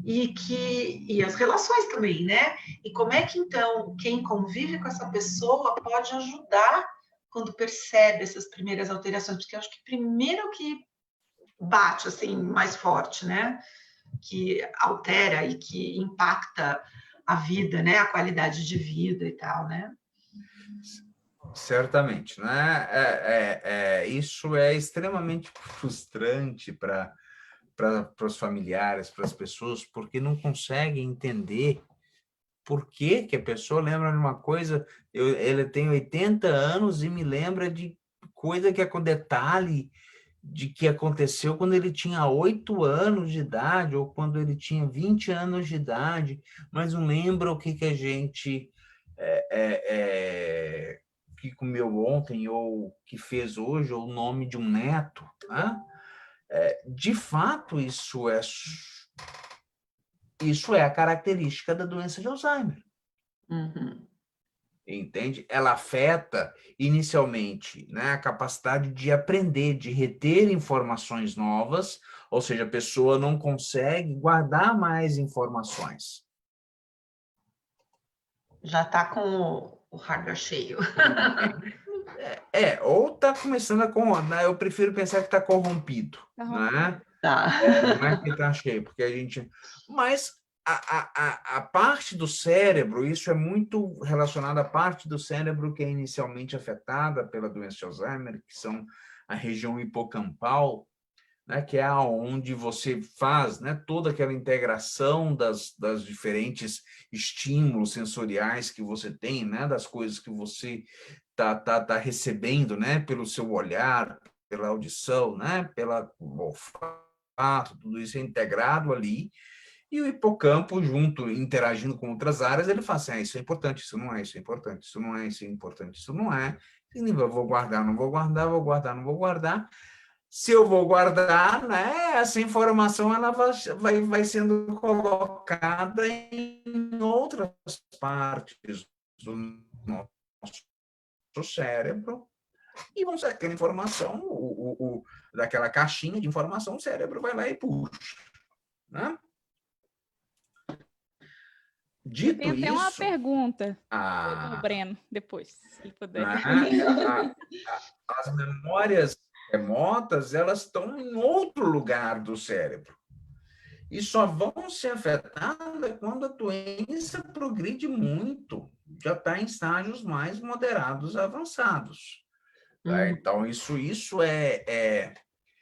C: e as relações também, né? E como é que, então, quem convive com essa pessoa pode ajudar quando percebe essas primeiras alterações? Porque eu acho que primeiro que bate, assim, mais forte, né? Que altera e que impacta a vida, né? A qualidade de vida e tal, né?
B: certamente, né? Isso é extremamente frustrante para os familiares, para as pessoas, porque não conseguem entender por que a pessoa lembra de uma coisa. Ele tem 80 anos e me lembra de coisa que é com detalhe de que aconteceu quando ele tinha 8 anos de idade ou quando ele tinha 20 anos de idade, mas não lembra o que a gente que comeu ontem ou que fez hoje, ou o nome de um neto, tá? De fato, isso é a característica da doença de Alzheimer.
C: Uhum.
B: Entende? Ela afeta, inicialmente, né, a capacidade de aprender, de reter informações novas, ou seja, a pessoa não consegue guardar mais informações.
C: Já está com o hardware cheio.
B: Ou está começando a eu prefiro pensar que está corrompido, né?
C: Tá.
B: Não é que está cheio, porque a gente... Mas a parte do cérebro, isso é muito relacionado à parte do cérebro que é inicialmente afetada pela doença de Alzheimer, que são a região hipocampal, né, que é onde você faz, né, toda aquela integração das diferentes estímulos sensoriais que você tem, né, das coisas que você tá recebendo, né, pelo seu olhar, pela audição, né, pela olfato, tudo isso é integrado ali, e o hipocampo, junto, interagindo com outras áreas, ele fala assim, isso é importante, isso não é, isso é importante, isso não é, isso é importante, isso não é, e eu vou guardar, não vou guardar, vou guardar, não vou guardar. Se eu vou guardar, né, essa informação ela vai sendo colocada em outras partes do nosso cérebro, e vão ser aquela informação, daquela caixinha de informação, o cérebro vai lá e puxa, né?
D: Eu tenho
B: Dito
D: até uma
B: isso,
D: pergunta do Breno, depois, se ele puder.
B: as memórias remotas, elas estão em outro lugar do cérebro. E só vão ser afetadas quando a doença progride muito, já está em estágios mais moderados avançados. Tá? Então, isso é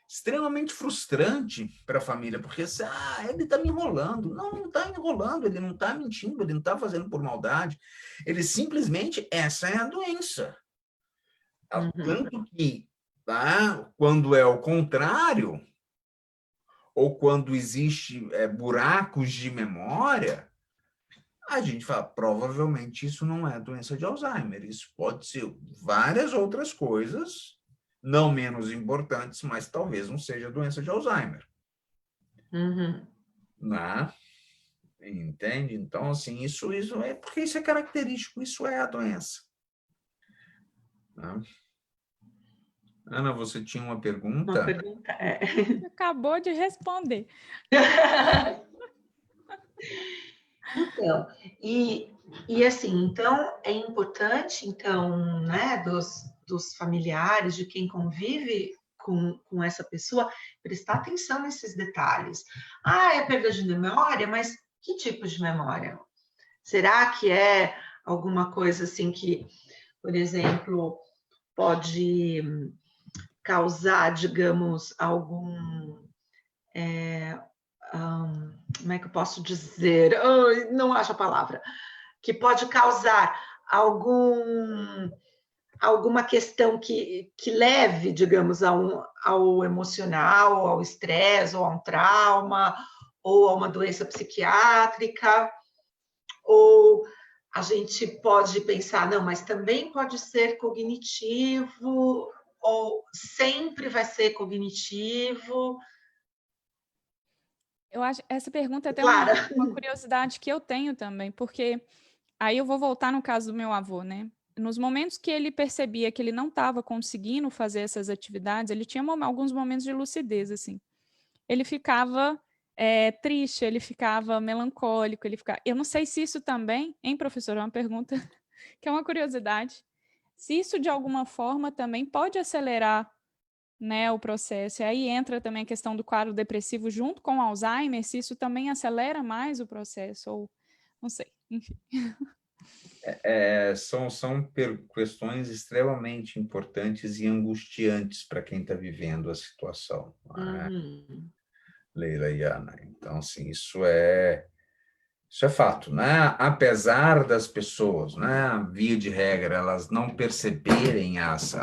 B: extremamente frustrante para a família, porque ele está me enrolando. Não está enrolando, ele não está mentindo, ele não está fazendo por maldade. Ele simplesmente, essa é a doença. Tanto que, tá, quando é o contrário, ou quando existe buracos de memória, a gente fala, provavelmente isso não é doença de Alzheimer, isso pode ser várias outras coisas, não menos importantes, mas talvez não seja doença de Alzheimer. Né? Entende? Então, assim, isso é porque isso é característico, isso é a doença. Né? Ana, você tinha uma pergunta?
C: Uma pergunta,
D: Acabou de responder.
C: Então, e assim, então é importante, então, né, dos familiares, de quem convive com essa pessoa, prestar atenção nesses detalhes. É perda de memória, mas que tipo de memória? Será que é alguma coisa assim que, por exemplo, pode causar, digamos, algum... como é que eu posso dizer? Não acho a palavra. Que pode causar alguma questão que leve, digamos, ao emocional, ao estresse, ou a um trauma, ou a uma doença psiquiátrica, ou a gente pode pensar, não, mas também pode ser cognitivo, ou sempre vai ser cognitivo.
D: Eu acho essa pergunta é até
C: Clara.
D: uma curiosidade que eu tenho também, porque aí eu vou voltar no caso do meu avô, né? Nos momentos que ele percebia que ele não estava conseguindo fazer essas atividades, ele tinha alguns momentos de lucidez, assim. Ele ficava triste, ele ficava melancólico, Eu não sei se isso também, hein, professor? É uma pergunta que é uma curiosidade. Se isso, de alguma forma, também pode acelerar, né, o processo. E aí entra também a questão do quadro depressivo junto com o Alzheimer, se isso também acelera mais o processo, ou não sei, enfim.
B: São questões extremamente importantes e angustiantes para quem está vivendo a situação, né? Leila e Ana. Então, assim, isso é fato, né? Apesar das pessoas, né, via de regra, elas não perceberem as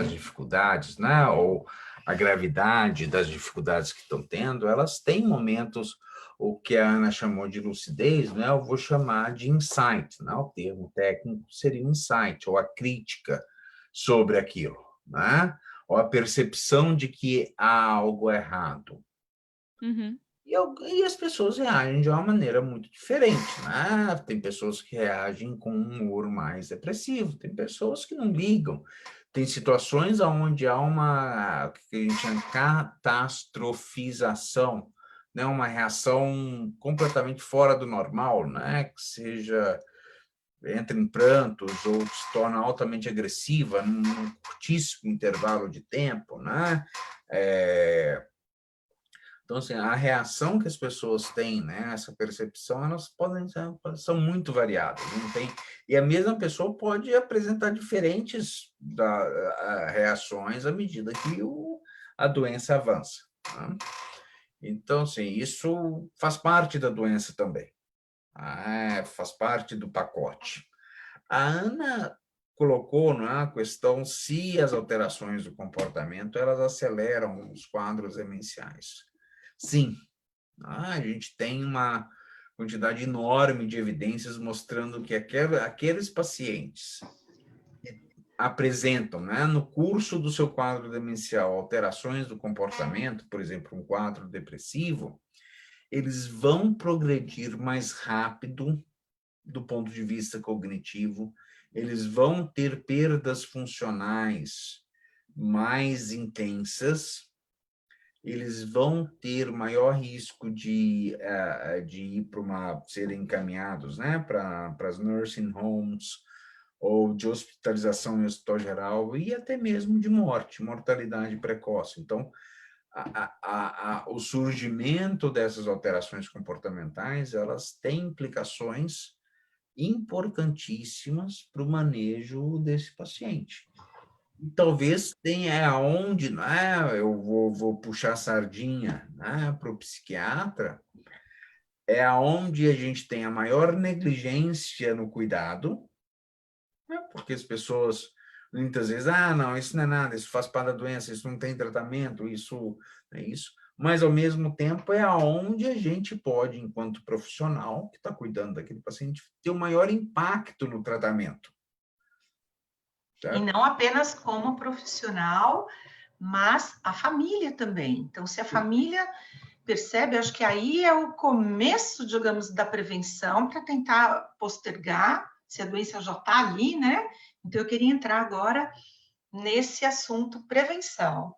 B: dificuldades, né, ou a gravidade das dificuldades que estão tendo, elas têm momentos, o que a Ana chamou de lucidez, né, eu vou chamar de insight, né, o termo técnico seria insight, ou a crítica sobre aquilo, né? ou a percepção de que há algo errado.
D: Uhum.
B: E as pessoas reagem de uma maneira muito diferente, né? Tem pessoas que reagem com um humor mais depressivo, tem pessoas que não ligam. Tem situações onde há uma, que a gente chama de catastrofização, né? Uma reação completamente fora do normal, né? Que seja, entra em prantos ou se torna altamente agressiva num curtíssimo intervalo de tempo, né? Então, assim, a reação que as pessoas têm, né, essa percepção, elas podem ser, são muito variadas. Não tem, e a mesma pessoa pode apresentar diferentes reações à medida que a doença avança. Né? Então, assim, isso faz parte da doença também. Faz parte do pacote. A Ana colocou, né, a questão se as alterações do comportamento elas aceleram os quadros demenciais. Sim, a gente tem uma quantidade enorme de evidências mostrando que aqueles pacientes que apresentam, né, no curso do seu quadro demencial alterações do comportamento, por exemplo, um quadro depressivo, eles vão progredir mais rápido do ponto de vista cognitivo, eles vão ter perdas funcionais mais intensas, eles vão ter maior risco de ir serem encaminhados, né, para as nursing homes, ou de hospitalização em hospital geral, e até mesmo de mortalidade precoce. Então, o surgimento dessas alterações comportamentais, elas têm implicações importantíssimas para o manejo desse paciente. Talvez tenha aonde, né, eu vou puxar a sardinha, né, para o psiquiatra, é aonde a gente tem a maior negligência no cuidado, né, porque as pessoas muitas vezes, não, isso não é nada, isso faz parte da doença, isso não tem tratamento, isso é isso. Mas, ao mesmo tempo, é aonde a gente pode, enquanto profissional que está cuidando daquele paciente, ter o maior impacto no tratamento.
C: E não apenas como profissional, mas a família também. Então, se a família percebe, acho que aí é o começo, digamos, da prevenção para tentar postergar, se a doença já está ali, né? Então, eu queria entrar agora nesse assunto prevenção,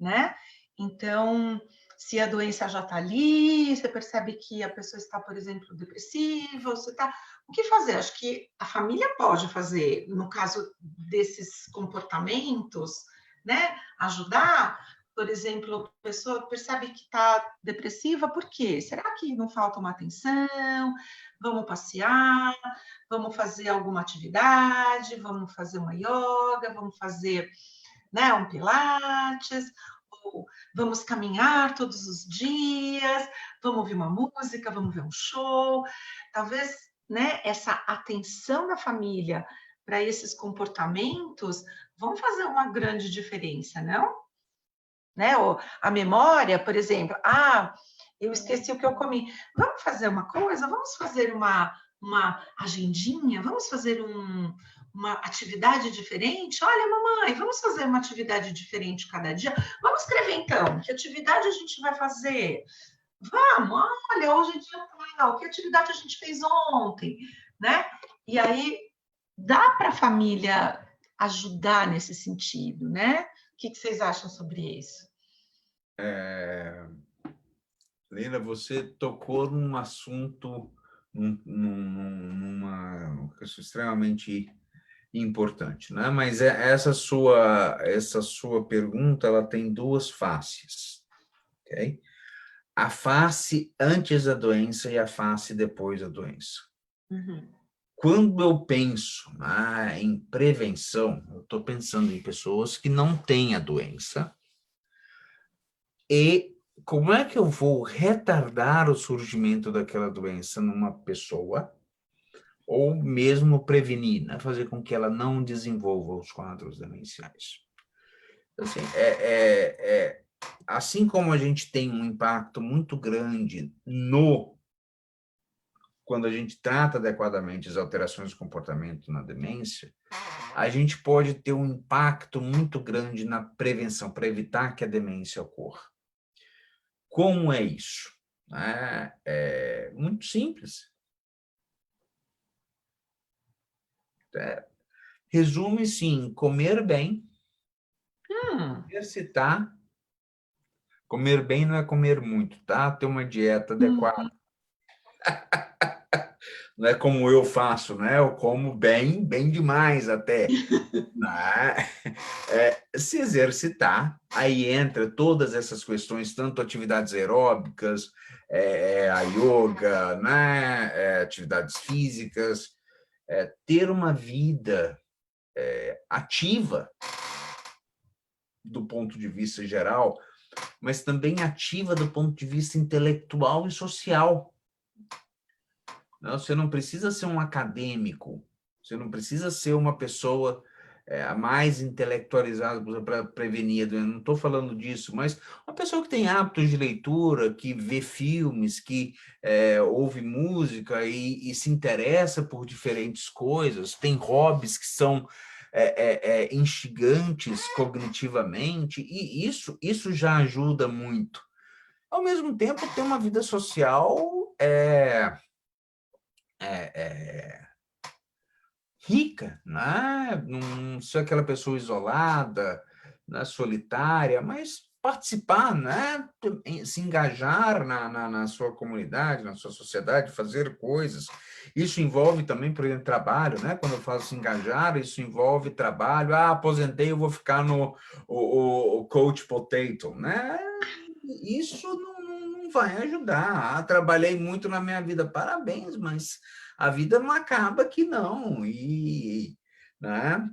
C: né? Então, se a doença já está ali, você percebe que a pessoa está, por exemplo, depressiva, você está... O que fazer? Acho que a família pode fazer, no caso desses comportamentos, né? Ajudar, por exemplo, a pessoa percebe que está depressiva, por quê? Será que não falta uma atenção? Vamos passear? Vamos fazer alguma atividade? Vamos fazer uma yoga? Vamos fazer, né, um pilates? Ou vamos caminhar todos os dias? Vamos ouvir uma música? Vamos ver um show? Talvez, né, essa atenção da família para esses comportamentos vão fazer uma grande diferença, não? Né? Ou a memória, por exemplo, eu esqueci o que eu comi. Vamos fazer uma coisa? Vamos fazer uma agendinha? Vamos fazer uma atividade diferente? Olha, mamãe, vamos fazer uma atividade diferente cada dia? Vamos escrever, então, que atividade a gente vai fazer? Vamos, olha, hoje é dia tal, que atividade a gente fez ontem, né? E aí, dá para a família ajudar nesse sentido, né? O que vocês acham sobre isso?
B: Leila, você tocou num assunto, numa questão extremamente importante, né? Mas essa sua pergunta, ela tem duas faces, ok? A face antes da doença e a face depois da doença.
C: Uhum.
B: Quando eu penso em prevenção, eu estou pensando em pessoas que não têm a doença e como é que eu vou retardar o surgimento daquela doença numa pessoa ou mesmo prevenir, né? Fazer com que ela não desenvolva os quadros demenciais. Assim, assim como a gente tem um impacto muito grande no quando a gente trata adequadamente as alterações de comportamento na demência, a gente pode ter um impacto muito grande na prevenção, para evitar que a demência ocorra. Como é isso? É muito simples. Resume-se em comer bem, exercitar. Comer bem não é comer muito, tá? Ter uma dieta adequada. Não é como eu faço, né? Eu como bem, bem demais até. Né? Se exercitar, aí entra todas essas questões, tanto atividades aeróbicas, a yoga, né? Atividades físicas, ter uma vida ativa do ponto de vista geral, mas também ativa do ponto de vista intelectual e social. Você não precisa ser um acadêmico, você não precisa ser uma pessoa mais intelectualizada para prevenir a doença. Não estou falando disso, mas uma pessoa que tem hábitos de leitura, que vê filmes, que ouve música e se interessa por diferentes coisas, tem hobbies que são instigantes cognitivamente, e isso já ajuda muito. Ao mesmo tempo, ter uma vida social rica, né? Não ser aquela pessoa isolada, né? Solitária, mas participar, né? Se engajar na sua comunidade, na sua sociedade, fazer coisas. Isso envolve também, por exemplo, trabalho, né? Quando eu falo se engajar, isso envolve trabalho. Aposentei, eu vou ficar no o coach potato, né? Isso não vai ajudar. Trabalhei muito na minha vida, parabéns, mas a vida não acaba aqui, não. Né?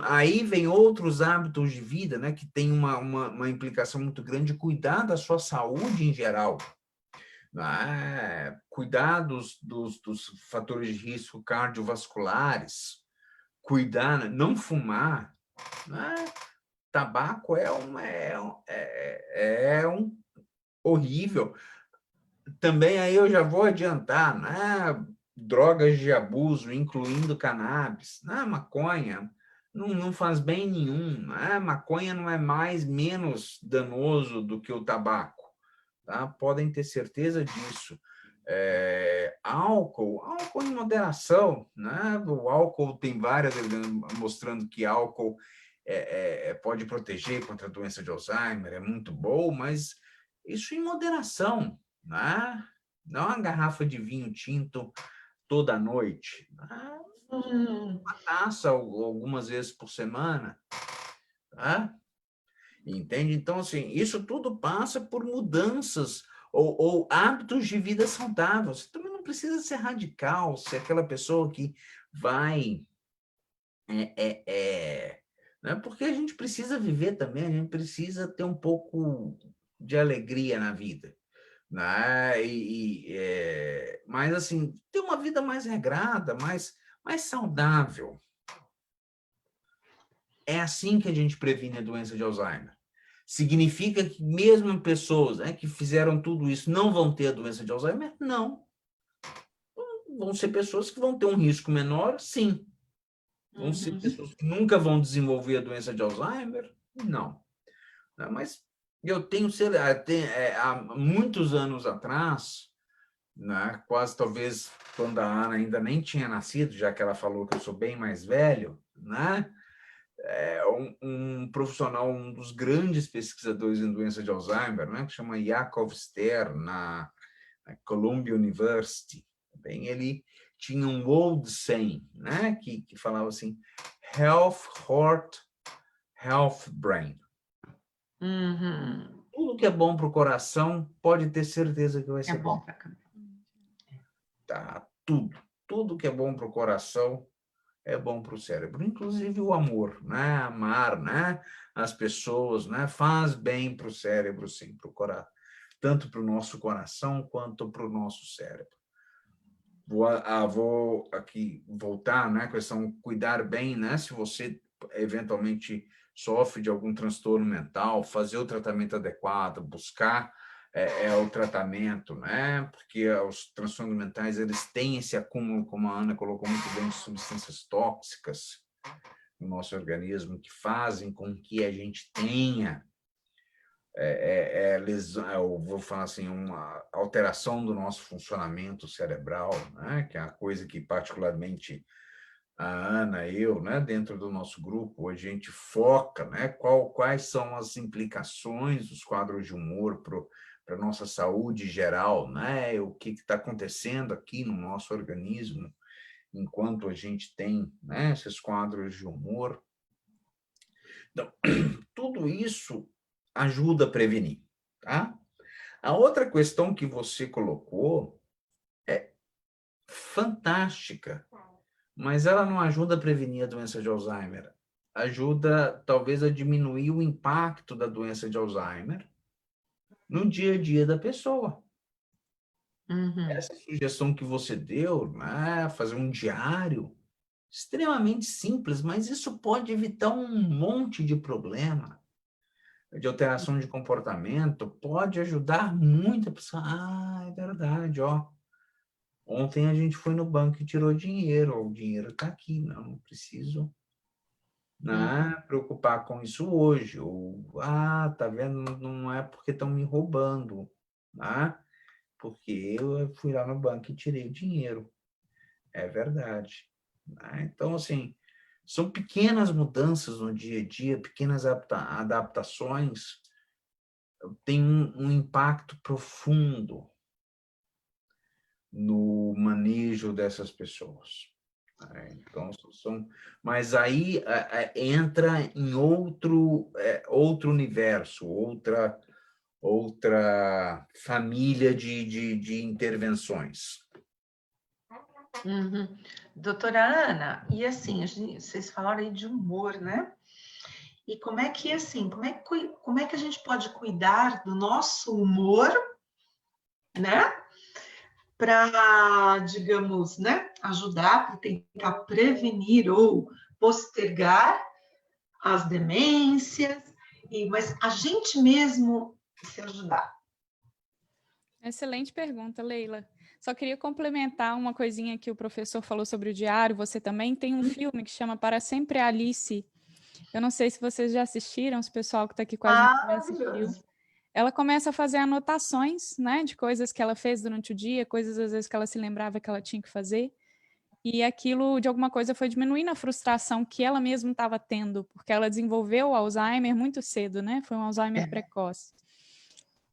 B: Aí vem outros hábitos de vida, né, que tem uma implicação muito grande, cuidar da sua saúde em geral. Né? Cuidar dos fatores de risco cardiovasculares, cuidar, não fumar. Né? Tabaco é um horrível. Também aí eu já vou adiantar, né? Drogas de abuso, incluindo cannabis, maconha, não faz bem nenhum. Maconha não é menos danoso do que o tabaco, tá? Podem ter certeza disso. Álcool em moderação, né? O álcool tem várias evidências mostrando que álcool pode proteger contra a doença de Alzheimer, é muito bom, mas isso em moderação, né? Não uma garrafa de vinho tinto toda noite. Uma taça algumas vezes por semana. Tá? Entende? Então, assim, isso tudo passa por mudanças ou hábitos de vida saudável. Você também não precisa ser radical, ser aquela pessoa que vai... né? Porque a gente precisa viver também, a gente precisa ter um pouco de alegria na vida. Né? Mas, assim, ter uma vida mais regrada, mais saudável. É assim que a gente previne a doença de Alzheimer. Significa que mesmo pessoas, né, que fizeram tudo isso não vão ter a doença de Alzheimer? Não. Vão ser pessoas que vão ter um risco menor? Sim. Vão ser pessoas que nunca vão desenvolver a doença de Alzheimer? Não. Mas eu tenho, há muitos anos atrás, né, quase talvez quando a Ana ainda nem tinha nascido, já que ela falou que eu sou bem mais velho, né? Um profissional, um dos grandes pesquisadores em doença de Alzheimer, né, que chama Yakov Stern, na Columbia University, bem, ele tinha um old saying, né, que falava assim, health heart, health brain. Tudo que é bom para o coração, pode ter certeza que vai ser bom para a cabeça. Tá, tudo que é bom para o coração é bom para o cérebro, inclusive o amor, né? Amar, né? As pessoas, né? Faz bem para o cérebro, sim, tanto para o nosso coração quanto para o nosso cérebro. Vou aqui voltar, né? A questão cuidar bem, né? Se você eventualmente sofre de algum transtorno mental, fazer o tratamento adequado, buscar é o tratamento, né? Porque os transtornos mentais, eles têm esse acúmulo, como a Ana colocou muito bem, de substâncias tóxicas no nosso organismo, que fazem com que a gente tenha lesão, eu vou falar assim, uma alteração do nosso funcionamento cerebral, né? Que é uma coisa que particularmente a Ana e eu, né, dentro do nosso grupo, a gente foca, né, quais são as implicações dos quadros de humor para a nossa saúde geral, né, o que está acontecendo aqui no nosso organismo enquanto a gente tem, né, esses quadros de humor. Então, tudo isso ajuda a prevenir, tá? A outra questão que você colocou é fantástica, mas ela não ajuda a prevenir a doença de Alzheimer. Ajuda, talvez, a diminuir o impacto da doença de Alzheimer no dia a dia da pessoa. Essa sugestão que você deu, né, fazer um diário, extremamente simples, mas isso pode evitar um monte de problema de alteração de comportamento, pode ajudar muito a pessoa. Ah, é verdade, ó. Ontem a gente foi no banco e tirou dinheiro, o dinheiro está aqui, não preciso, né, preocupar com isso hoje. Ou, tá vendo, não é porque estão me roubando, né? Porque eu fui lá no banco e tirei o dinheiro. É verdade. Né? Então, assim, são pequenas mudanças no dia a dia, pequenas adaptações, têm um impacto profundo no manejo dessas pessoas. Então, mas aí entra em outro universo, outra família de intervenções.
C: Doutora Ana, e assim, vocês falaram aí de humor, né? E como é que a gente pode cuidar do nosso humor, né? Para, digamos, né, ajudar, para tentar prevenir ou postergar as demências, mas a gente mesmo se ajudar.
D: Excelente pergunta, Leila. Só queria complementar uma coisinha que o professor falou sobre o diário. Você também tem um filme que chama Para Sempre Alice. Eu não sei se vocês já assistiram, se o pessoal que está aqui com a gente já assistiu. Ela começa a fazer anotações, né, de coisas que ela fez durante o dia, coisas às vezes que ela se lembrava que ela tinha que fazer. E aquilo, de alguma coisa, foi diminuindo a frustração que ela mesma estava tendo, porque ela desenvolveu o Alzheimer muito cedo, né? Foi um Alzheimer precoce.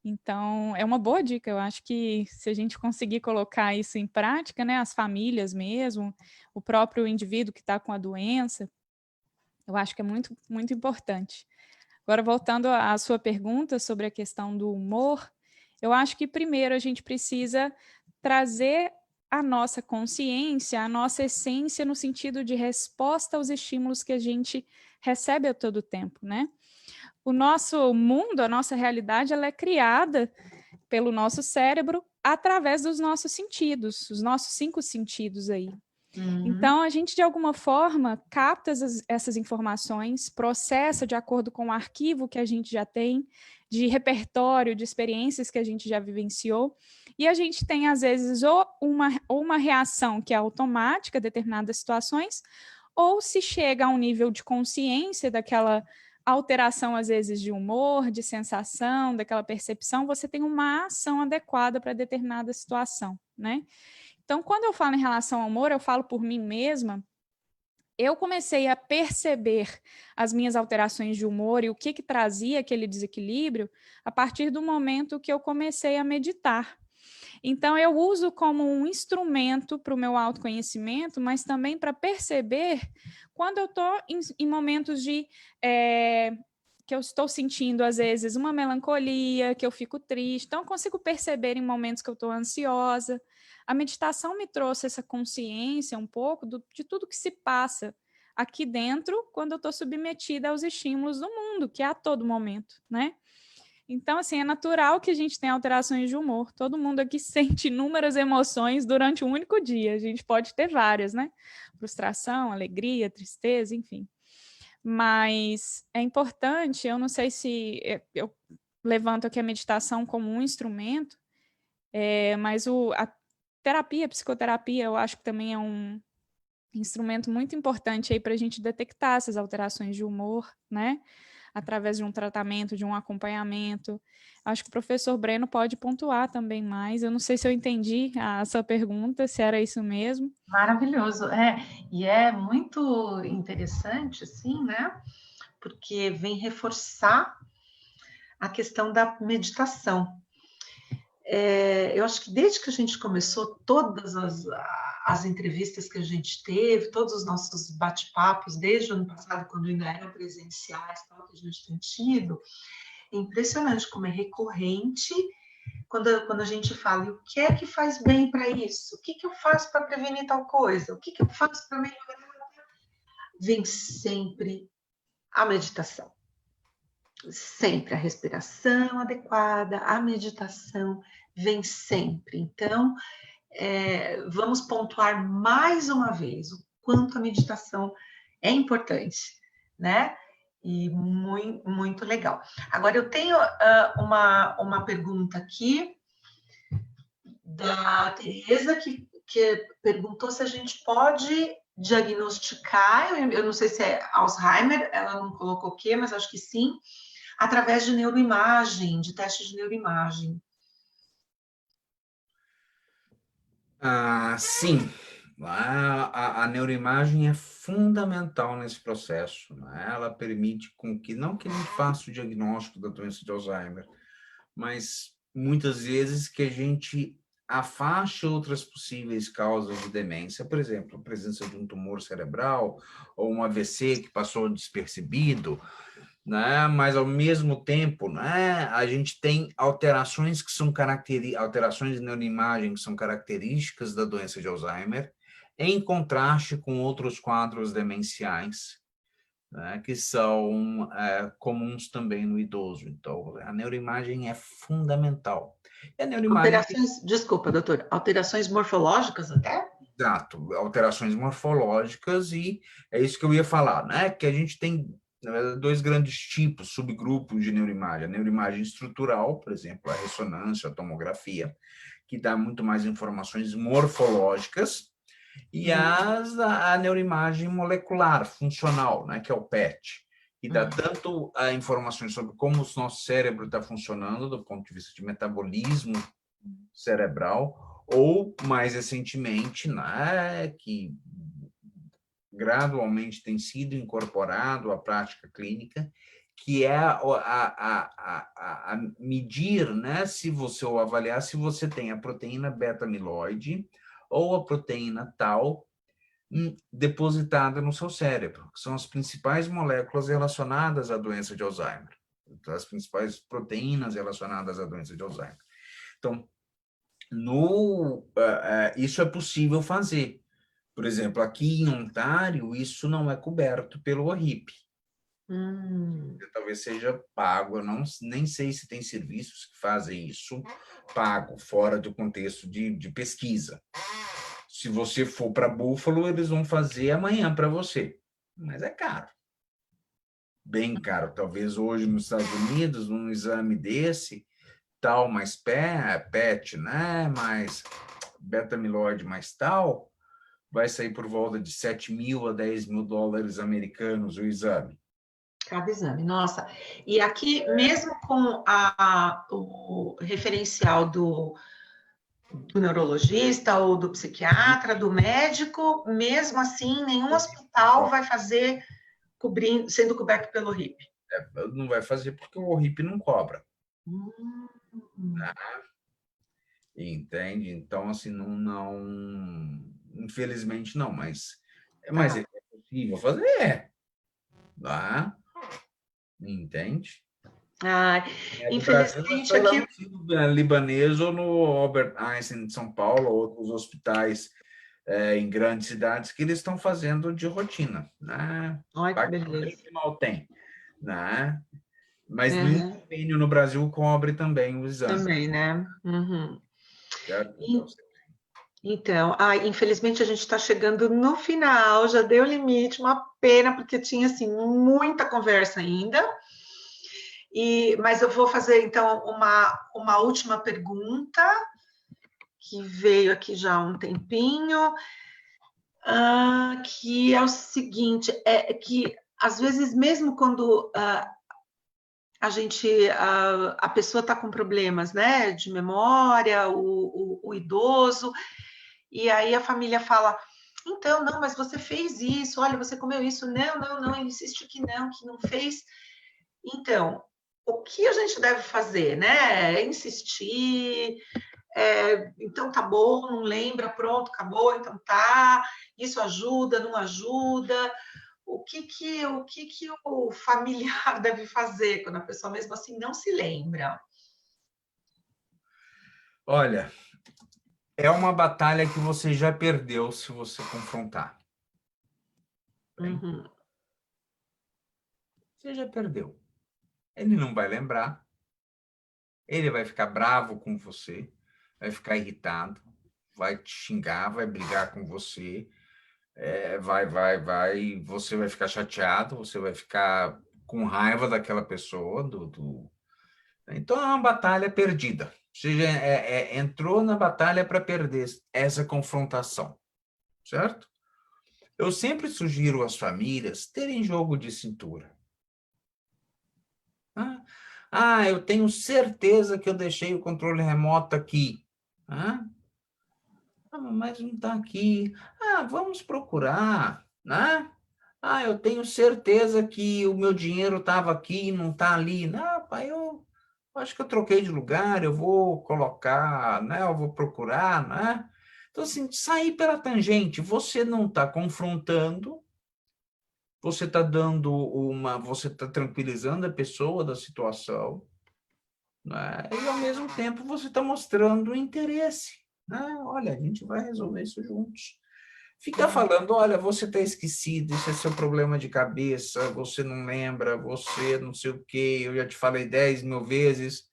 D: Então, é uma boa dica. Eu acho que se a gente conseguir colocar isso em prática, né, as famílias mesmo, o próprio indivíduo que está com a doença, eu acho que é muito, muito importante. Agora, voltando à sua pergunta sobre a questão do humor, eu acho que primeiro a gente precisa trazer a nossa consciência, a nossa essência no sentido de resposta aos estímulos que a gente recebe a todo tempo, né? O nosso mundo, a nossa realidade, ela é criada pelo nosso cérebro através dos nossos sentidos, os nossos 5 sentidos aí. Então, a gente, de alguma forma, capta essas informações, processa de acordo com o arquivo que a gente já tem, de repertório, de experiências que a gente já vivenciou, e a gente tem, às vezes, ou uma reação que é automática a determinadas situações, ou se chega a um nível de consciência daquela alteração, às vezes, de humor, de sensação, daquela percepção, você tem uma ação adequada para determinada situação, né? Então, quando eu falo em relação ao humor, eu falo por mim mesma, eu comecei a perceber as minhas alterações de humor e o que trazia aquele desequilíbrio a partir do momento que eu comecei a meditar. Então, eu uso como um instrumento para o meu autoconhecimento, mas também para perceber quando eu estou em momentos de... que eu estou sentindo, às vezes, uma melancolia, que eu fico triste. Então, eu consigo perceber em momentos que eu estou ansiosa. A meditação me trouxe essa consciência um pouco de tudo que se passa aqui dentro quando eu estou submetida aos estímulos do mundo, que é a todo momento, né? Então, assim, é natural que a gente tenha alterações de humor. Todo mundo aqui sente inúmeras emoções durante um único dia. A gente pode ter várias, né? Frustração, alegria, tristeza, enfim. Mas é importante, eu não sei se... Eu levanto aqui a meditação como um instrumento, mas a terapia, a psicoterapia, eu acho que também é um instrumento muito importante aí para a gente detectar essas alterações de humor, né? Através de um tratamento, de um acompanhamento. Acho que o professor Breno pode pontuar também mais. Eu não sei se eu entendi a sua pergunta, se era isso mesmo.
C: Maravilhoso, e é muito interessante, assim, né? Porque vem reforçar a questão da meditação. Eu acho que desde que a gente começou, todas as entrevistas que a gente teve, todos os nossos bate-papos, desde o ano passado, quando ainda eram presenciais, tal, que a gente tem tido, é impressionante como é recorrente quando a gente fala, e o que é que faz bem para isso? O que eu faço para prevenir tal coisa? O que eu faço para melhorar? Vem sempre a meditação. Sempre a respiração adequada, a meditação vem sempre. Então, vamos pontuar mais uma vez o quanto a meditação é importante, né? E muito, muito legal. Agora, eu tenho uma pergunta aqui da Tereza, que perguntou se a gente pode diagnosticar, eu não sei se é Alzheimer, ela não colocou o quê, mas acho que sim, através de neuroimagem, de testes de neuroimagem.
B: Sim, a neuroimagem é fundamental nesse processo, né? Ela permite não que a gente faça o diagnóstico da doença de Alzheimer, mas muitas vezes que a gente afaste outras possíveis causas de demência, por exemplo, a presença de um tumor cerebral ou um AVC que passou despercebido, né? Mas ao mesmo tempo, né, a gente tem alterações que são alterações de neuroimagem que são características da doença de Alzheimer, em contraste com outros quadros demenciais, né, que são comuns também no idoso. Então, a neuroimagem é fundamental. E a neuroimagem...
C: Desculpa, doutor, alterações morfológicas até?
B: Exato, alterações morfológicas, e é isso que eu ia falar, né? Que a gente tem dois grandes tipos, subgrupos de neuroimagem. A neuroimagem estrutural, por exemplo, a ressonância, a tomografia, que dá muito mais informações morfológicas, e a neuroimagem molecular, funcional, né? Que é o PET, que dá tanto informações sobre como o nosso cérebro está funcionando, do ponto de vista de metabolismo cerebral, ou, mais recentemente, né, que gradualmente tem sido incorporado à prática clínica, que é a medir, né, ou avaliar se você tem a proteína beta-amiloide ou a proteína tau depositada no seu cérebro, que são as principais moléculas relacionadas à doença de Alzheimer, as principais proteínas relacionadas à doença de Alzheimer. Então, isso é possível fazer. Por exemplo, aqui em Ontário, isso não é coberto pelo ORIP. Talvez seja pago, eu nem sei se tem serviços que fazem isso pago, fora do contexto de pesquisa. Se você for para Buffalo, eles vão fazer amanhã para você, mas é caro. Bem caro. Talvez hoje nos Estados Unidos, num exame desse, tal mais PET, né? Mais beta-amiloide mais tal, vai sair por volta de 7 mil a 10 mil dólares americanos o exame.
C: Cada exame, nossa. E aqui, mesmo com o referencial do neurologista ou do psiquiatra, do médico, mesmo assim, nenhum hospital vai fazer sendo coberto pelo RIP.
B: Não vai fazer porque o RIP não cobra. Entende? Então, assim, não infelizmente não, mas é possível fazer, tá? Entende?
C: Infelizmente aqui...
B: No Libanês ou no Albert Einstein de São Paulo, ou outros hospitais em grandes cidades que eles estão fazendo de rotina, né?
C: Ai, que beleza.
B: Mal tem, né? Mas nenhum convênio no Brasil cobre também o exame.
C: Também, né?
B: Certo?
C: Então, infelizmente a gente está chegando no final, já deu limite, uma pena, porque tinha assim muita conversa ainda. Mas eu vou fazer, então, uma última pergunta, que veio aqui já há um tempinho, que é o seguinte, é que, às vezes, mesmo quando a pessoa está com problemas, né, de memória, o idoso, e aí a família fala, então, não, mas você fez isso, olha, você comeu isso, não, ele insiste que não fez. Então, o que a gente deve fazer, né? É insistir, então tá bom, não lembra, pronto, acabou, então tá, isso ajuda, não ajuda. O que o familiar deve fazer quando a pessoa mesmo assim não se lembra?
B: Olha, é uma batalha que você já perdeu se você confrontar.
C: Uhum.
B: Você já perdeu. Ele não vai lembrar, ele vai ficar bravo com você, vai ficar irritado, vai te xingar, vai brigar com você, você vai ficar chateado, você vai ficar com raiva daquela pessoa, Então é uma batalha perdida. Ou seja, entrou na batalha para perder essa confrontação, certo? Eu sempre sugiro às famílias terem jogo de cintura. Eu tenho certeza que eu deixei o controle remoto aqui. Mas não está aqui. Vamos procurar, né? Eu tenho certeza que o meu dinheiro estava aqui e não está ali. Não, pai, eu acho que eu troquei de lugar, eu vou colocar, né? Eu vou procurar, né? Então, assim, sair pela tangente, você não está confrontando, você está você está tranquilizando a pessoa da situação, né? E, ao mesmo tempo, você está mostrando interesse, né? Olha, a gente vai resolver isso juntos. Fica falando, olha, você está esquecido, isso é seu problema de cabeça, você não lembra, você não sei o quê, eu já te falei 10 mil vezes.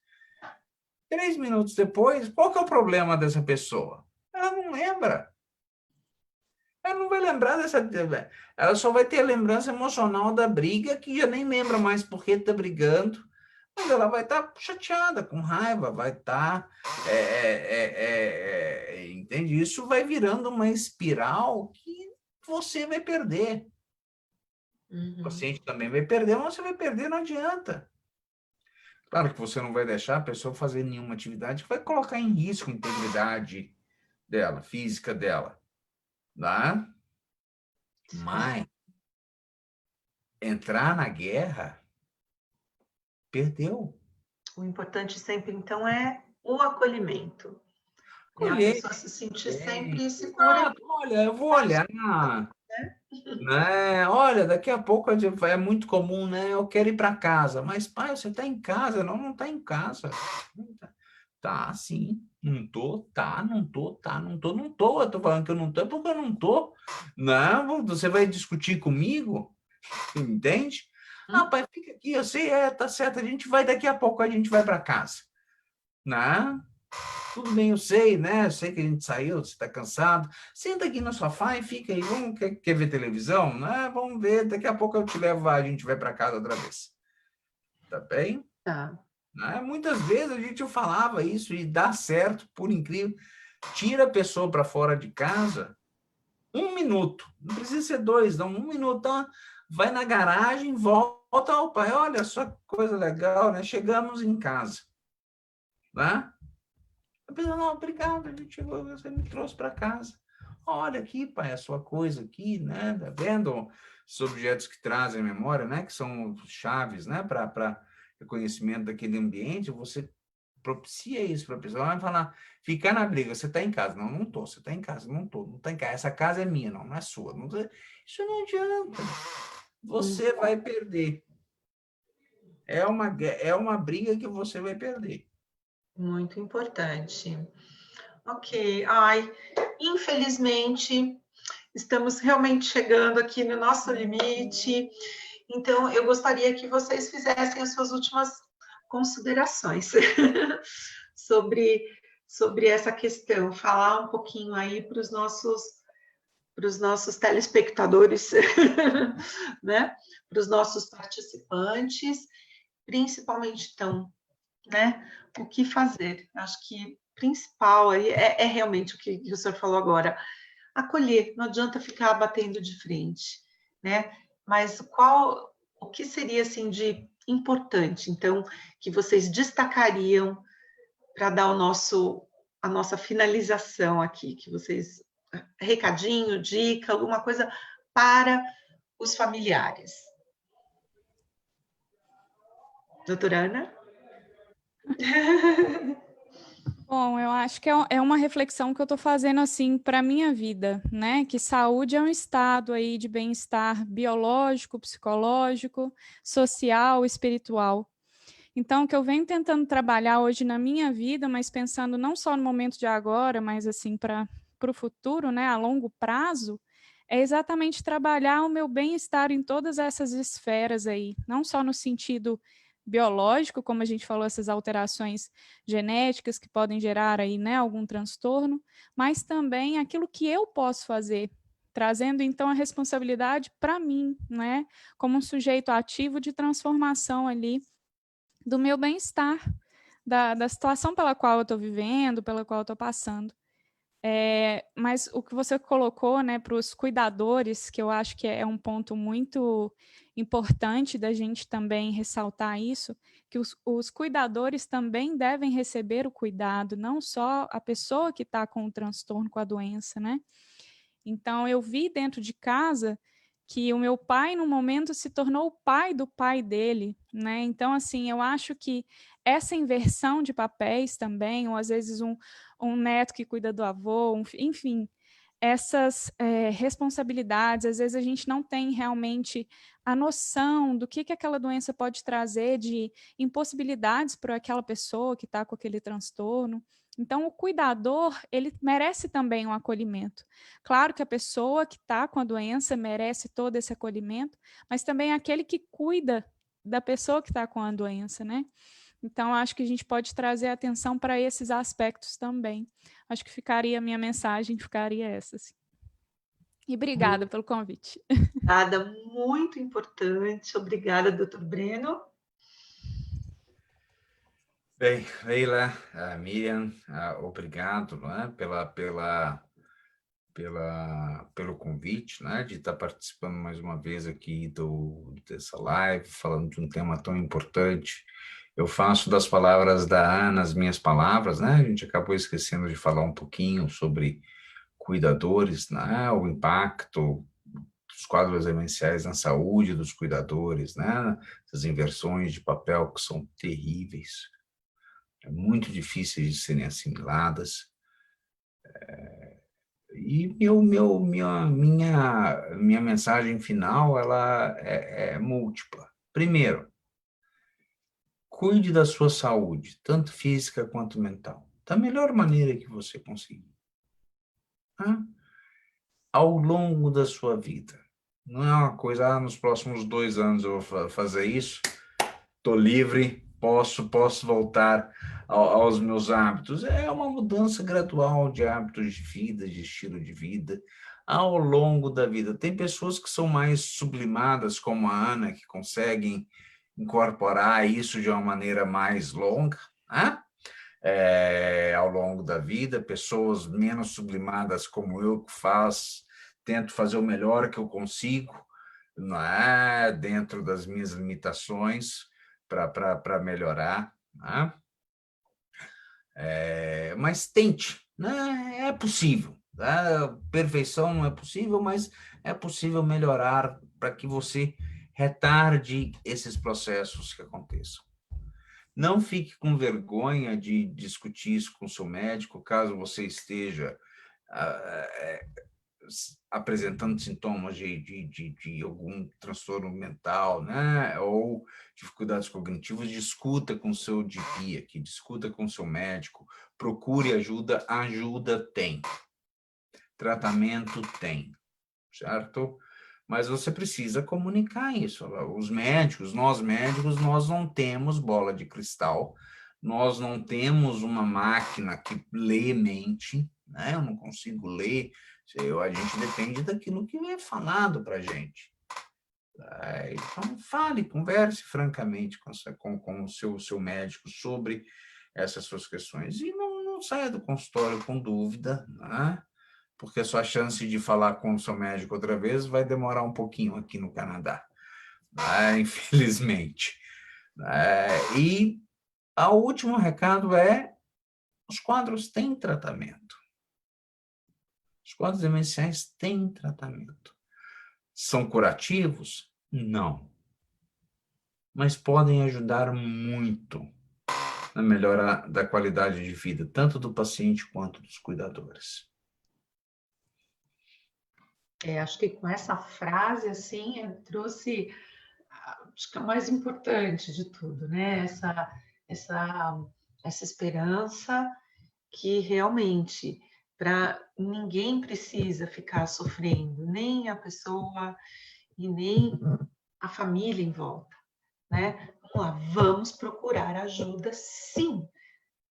B: 3 minutos depois, qual que é o problema dessa pessoa? Ela não lembra. Ela não vai lembrar dessa... Ela só vai ter a lembrança emocional da briga, que já nem lembra mais por que está brigando, mas ela vai estar chateada, com raiva, vai estar... entende? Isso vai virando uma espiral que você vai perder. O paciente também vai perder, mas você vai perder, não adianta. Claro que você não vai deixar a pessoa fazer nenhuma atividade que vai colocar em risco a integridade dela, física dela, né? Mas entrar na guerra, perdeu.
C: O importante sempre, então, é o acolhimento. A pessoa se sentir sempre segura.
B: Olha, eu vou olhar, né? Olha, daqui a pouco é muito comum, né? Eu quero ir para casa. Mas, pai, você está em casa? Não está em casa. Tá, sim. Não tô, tá, não tô, tá, não tô, não tô. Eu tô falando que eu não tô, porque eu não tô. Não, você vai discutir comigo? Entende? Pai, fica aqui, eu sei, tá certo, daqui a pouco a gente vai para casa. Né? Tudo bem, eu sei, né? Eu sei que a gente saiu, você está cansado. Senta aqui no sofá e fica aí. Quer ver televisão? Né? Vamos ver, daqui a pouco eu te levo, a gente vai para casa outra vez. Tá bem?
C: Tá.
B: Né? Muitas vezes a gente falava isso e dá certo, por incrível. Tira a pessoa para fora de casa, 1 minuto. Não precisa ser 2, não. 1 minuto, tá? Vai na garagem, volta ao pai. Olha só que coisa legal, né? Chegamos em casa. Né? A pessoa, não, obrigado, você me trouxe para casa. Olha aqui, pai, a sua coisa aqui, né? Tá vendo? Os objetos que trazem memória, né? Que são chaves, né? Para reconhecimento daquele ambiente, você propicia isso para a pessoa. Ela vai falar, ficar na briga, você está em casa. Não, não estou, você está em casa. Não estou, não está em casa. Essa casa é minha, não é sua. Não, isso não adianta. Você vai perder. É uma briga que você vai perder.
C: Muito importante. Ok. Infelizmente, estamos realmente chegando aqui no nosso limite. Então, eu gostaria que vocês fizessem as suas últimas considerações sobre essa questão. Falar um pouquinho aí para os nossos telespectadores, né? Para os nossos participantes. principalmente então, né? O que fazer? Acho que principal aí é realmente o que o senhor falou agora, acolher, não adianta ficar batendo de frente, né? Mas o que seria assim de importante, então, que vocês destacariam para dar a nossa finalização aqui, que vocês, recadinho, dica, alguma coisa para os familiares. Doutora Ana?
D: Bom, eu acho que é uma reflexão que eu estou fazendo assim para a minha vida, né? Que saúde é um estado aí de bem-estar biológico, psicológico, social, espiritual. Então, o que eu venho tentando trabalhar hoje na minha vida, mas pensando não só no momento de agora, mas assim para o futuro, né? A longo prazo, é exatamente trabalhar o meu bem-estar em todas essas esferas aí, não só no sentido biológico, como a gente falou, essas alterações genéticas que podem gerar aí, né, algum transtorno, mas também aquilo que eu posso fazer, trazendo então a responsabilidade para mim, né, como um sujeito ativo de transformação ali do meu bem-estar, da situação pela qual eu estou vivendo, pela qual eu estou passando. Mas o que você colocou, né, para os cuidadores, que eu acho que é um ponto muito importante da gente também ressaltar isso, que os cuidadores também devem receber o cuidado, não só a pessoa que está com o transtorno, com a doença, né? Então, eu vi dentro de casa que o meu pai, no momento, se tornou o pai do pai dele, né? Então, assim, eu acho que essa inversão de papéis também, ou às vezes um neto que cuida do avô, enfim, essas responsabilidades, às vezes a gente não tem realmente a noção do que aquela doença pode trazer de impossibilidades para aquela pessoa que está com aquele transtorno. Então, o cuidador, ele merece também um acolhimento. Claro que a pessoa que está com a doença merece todo esse acolhimento, mas também aquele que cuida da pessoa que está com a doença, né? Então, acho que a gente pode trazer atenção para esses aspectos também. Acho que a minha mensagem ficaria essa. Assim. E obrigada pelo convite.
C: Nada, muito importante. Obrigada, doutor Breno.
B: Bem, Leila, Miriam, obrigado, né, pelo convite, né, de estar participando mais uma vez aqui dessa live, falando de um tema tão importante. Eu faço das palavras da Ana as minhas palavras, né? A gente acabou esquecendo de falar um pouquinho sobre cuidadores, né? O impacto dos quadros emergenciais na saúde dos cuidadores, né? Essas inversões de papel que são terríveis, muito difíceis de serem assimiladas. E minha mensagem final ela é múltipla. Primeiro, cuide da sua saúde, tanto física quanto mental, da melhor maneira que você conseguir. Tá? Ao longo da sua vida. Não é uma coisa, nos próximos 2 anos eu vou fazer isso, estou livre, posso voltar aos meus hábitos. É uma mudança gradual de hábitos de vida, de estilo de vida, ao longo da vida. Tem pessoas que são mais sublimadas, como a Ana, que conseguem incorporar isso de uma maneira mais longa, né? Ao longo da vida, pessoas menos sublimadas como eu, que tento fazer o melhor que eu consigo, não é? Dentro das minhas limitações, para melhorar. Né? Mas tente, né? É possível. Né? Perfeição não é possível, mas é possível melhorar para que você retarde esses processos que aconteçam. Não fique com vergonha de discutir isso com o seu médico, caso você esteja apresentando sintomas de algum transtorno mental, né? Ou dificuldades cognitivas. Discuta com o seu GP aqui, discuta com o seu médico, procure ajuda tem. Tratamento tem, certo? Mas você precisa comunicar isso. Os médicos, nós não temos bola de cristal, nós não temos uma máquina que lê mente, né? Eu não consigo ler, a gente depende daquilo que é falado para a gente. Então, fale, converse francamente com o seu médico sobre essas suas questões. E não saia do consultório com dúvida, né? Porque a sua chance de falar com o seu médico outra vez vai demorar um pouquinho aqui no Canadá, né? Infelizmente. E o último recado é: os quadros têm tratamento. Os quadros demenciais têm tratamento. São curativos? Não. Mas podem ajudar muito na melhora da qualidade de vida, tanto do paciente quanto dos cuidadores.
C: Acho que com essa frase, assim, trouxe, acho que é o mais importante de tudo, né? Essa esperança que realmente ninguém precisa ficar sofrendo, nem a pessoa e nem a família em volta, né? Vamos lá, vamos procurar ajuda, sim,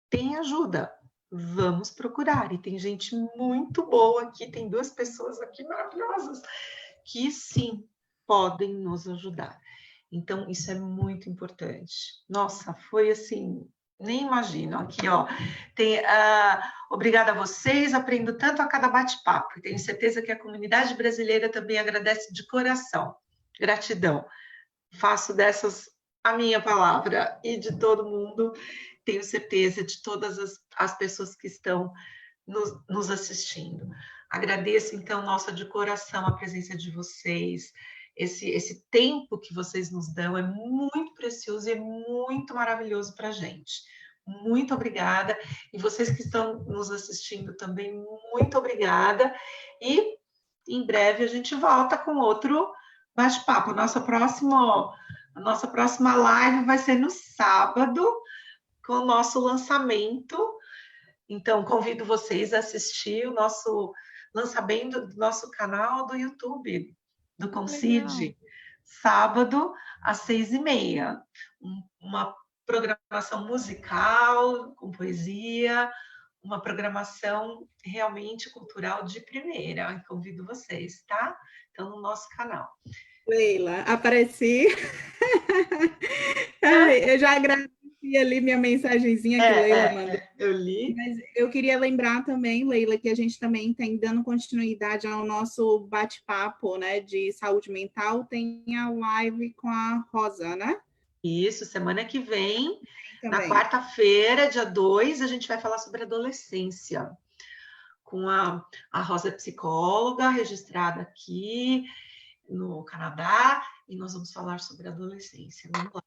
C: tem ajuda, vamos procurar. E tem gente muito boa aqui, tem 2 pessoas aqui maravilhosas que sim podem nos ajudar. Então, isso é muito importante. Nossa, foi assim, nem imagino. Aqui, ó, tem obrigada a vocês, aprendo tanto a cada bate-papo. E tenho certeza que a comunidade brasileira também agradece de coração. Gratidão. Faço dessas a minha palavra e de todo mundo. Tenho certeza de todas as pessoas que estão nos assistindo. Agradeço, então, nossa, de coração a presença de vocês. Esse tempo que vocês nos dão é muito precioso e é muito maravilhoso para a gente. Muito obrigada. E vocês que estão nos assistindo também, muito obrigada. E em breve a gente volta com outro bate-papo. A nossa próxima live vai ser no sábado, com o nosso lançamento. Então, convido vocês a assistir o nosso lançamento do nosso canal do YouTube, do Concide, sábado, às 6h30. Uma programação musical, com poesia, uma programação realmente cultural de primeira. Convido vocês, tá? Então, no nosso canal.
A: Leila, apareci. Eu já agradeci ali minha mensagenzinha que Leila mandou.
C: Eu li.
A: Mas eu queria lembrar também, Leila, que a gente também tem dando continuidade ao nosso bate-papo, né, de saúde mental, tem a live com a Rosa, né?
C: Isso, semana que vem,
A: também.
C: Na quarta-feira, dia 2, a gente vai falar sobre adolescência, com a Rosa psicóloga, registrada aqui no Canadá, e nós vamos falar sobre adolescência. Vamos lá.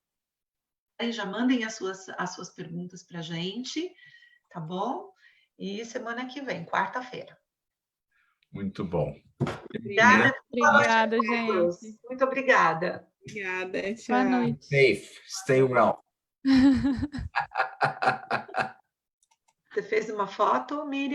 C: Já mandem as suas perguntas para a gente, tá bom? E semana que vem, quarta-feira.
B: Muito bom.
C: Obrigada,
D: gente.
C: Muito obrigada.
A: Obrigada, tchau.
D: Boa noite.
B: Safe, stay well.
C: Você fez uma foto, Miriam?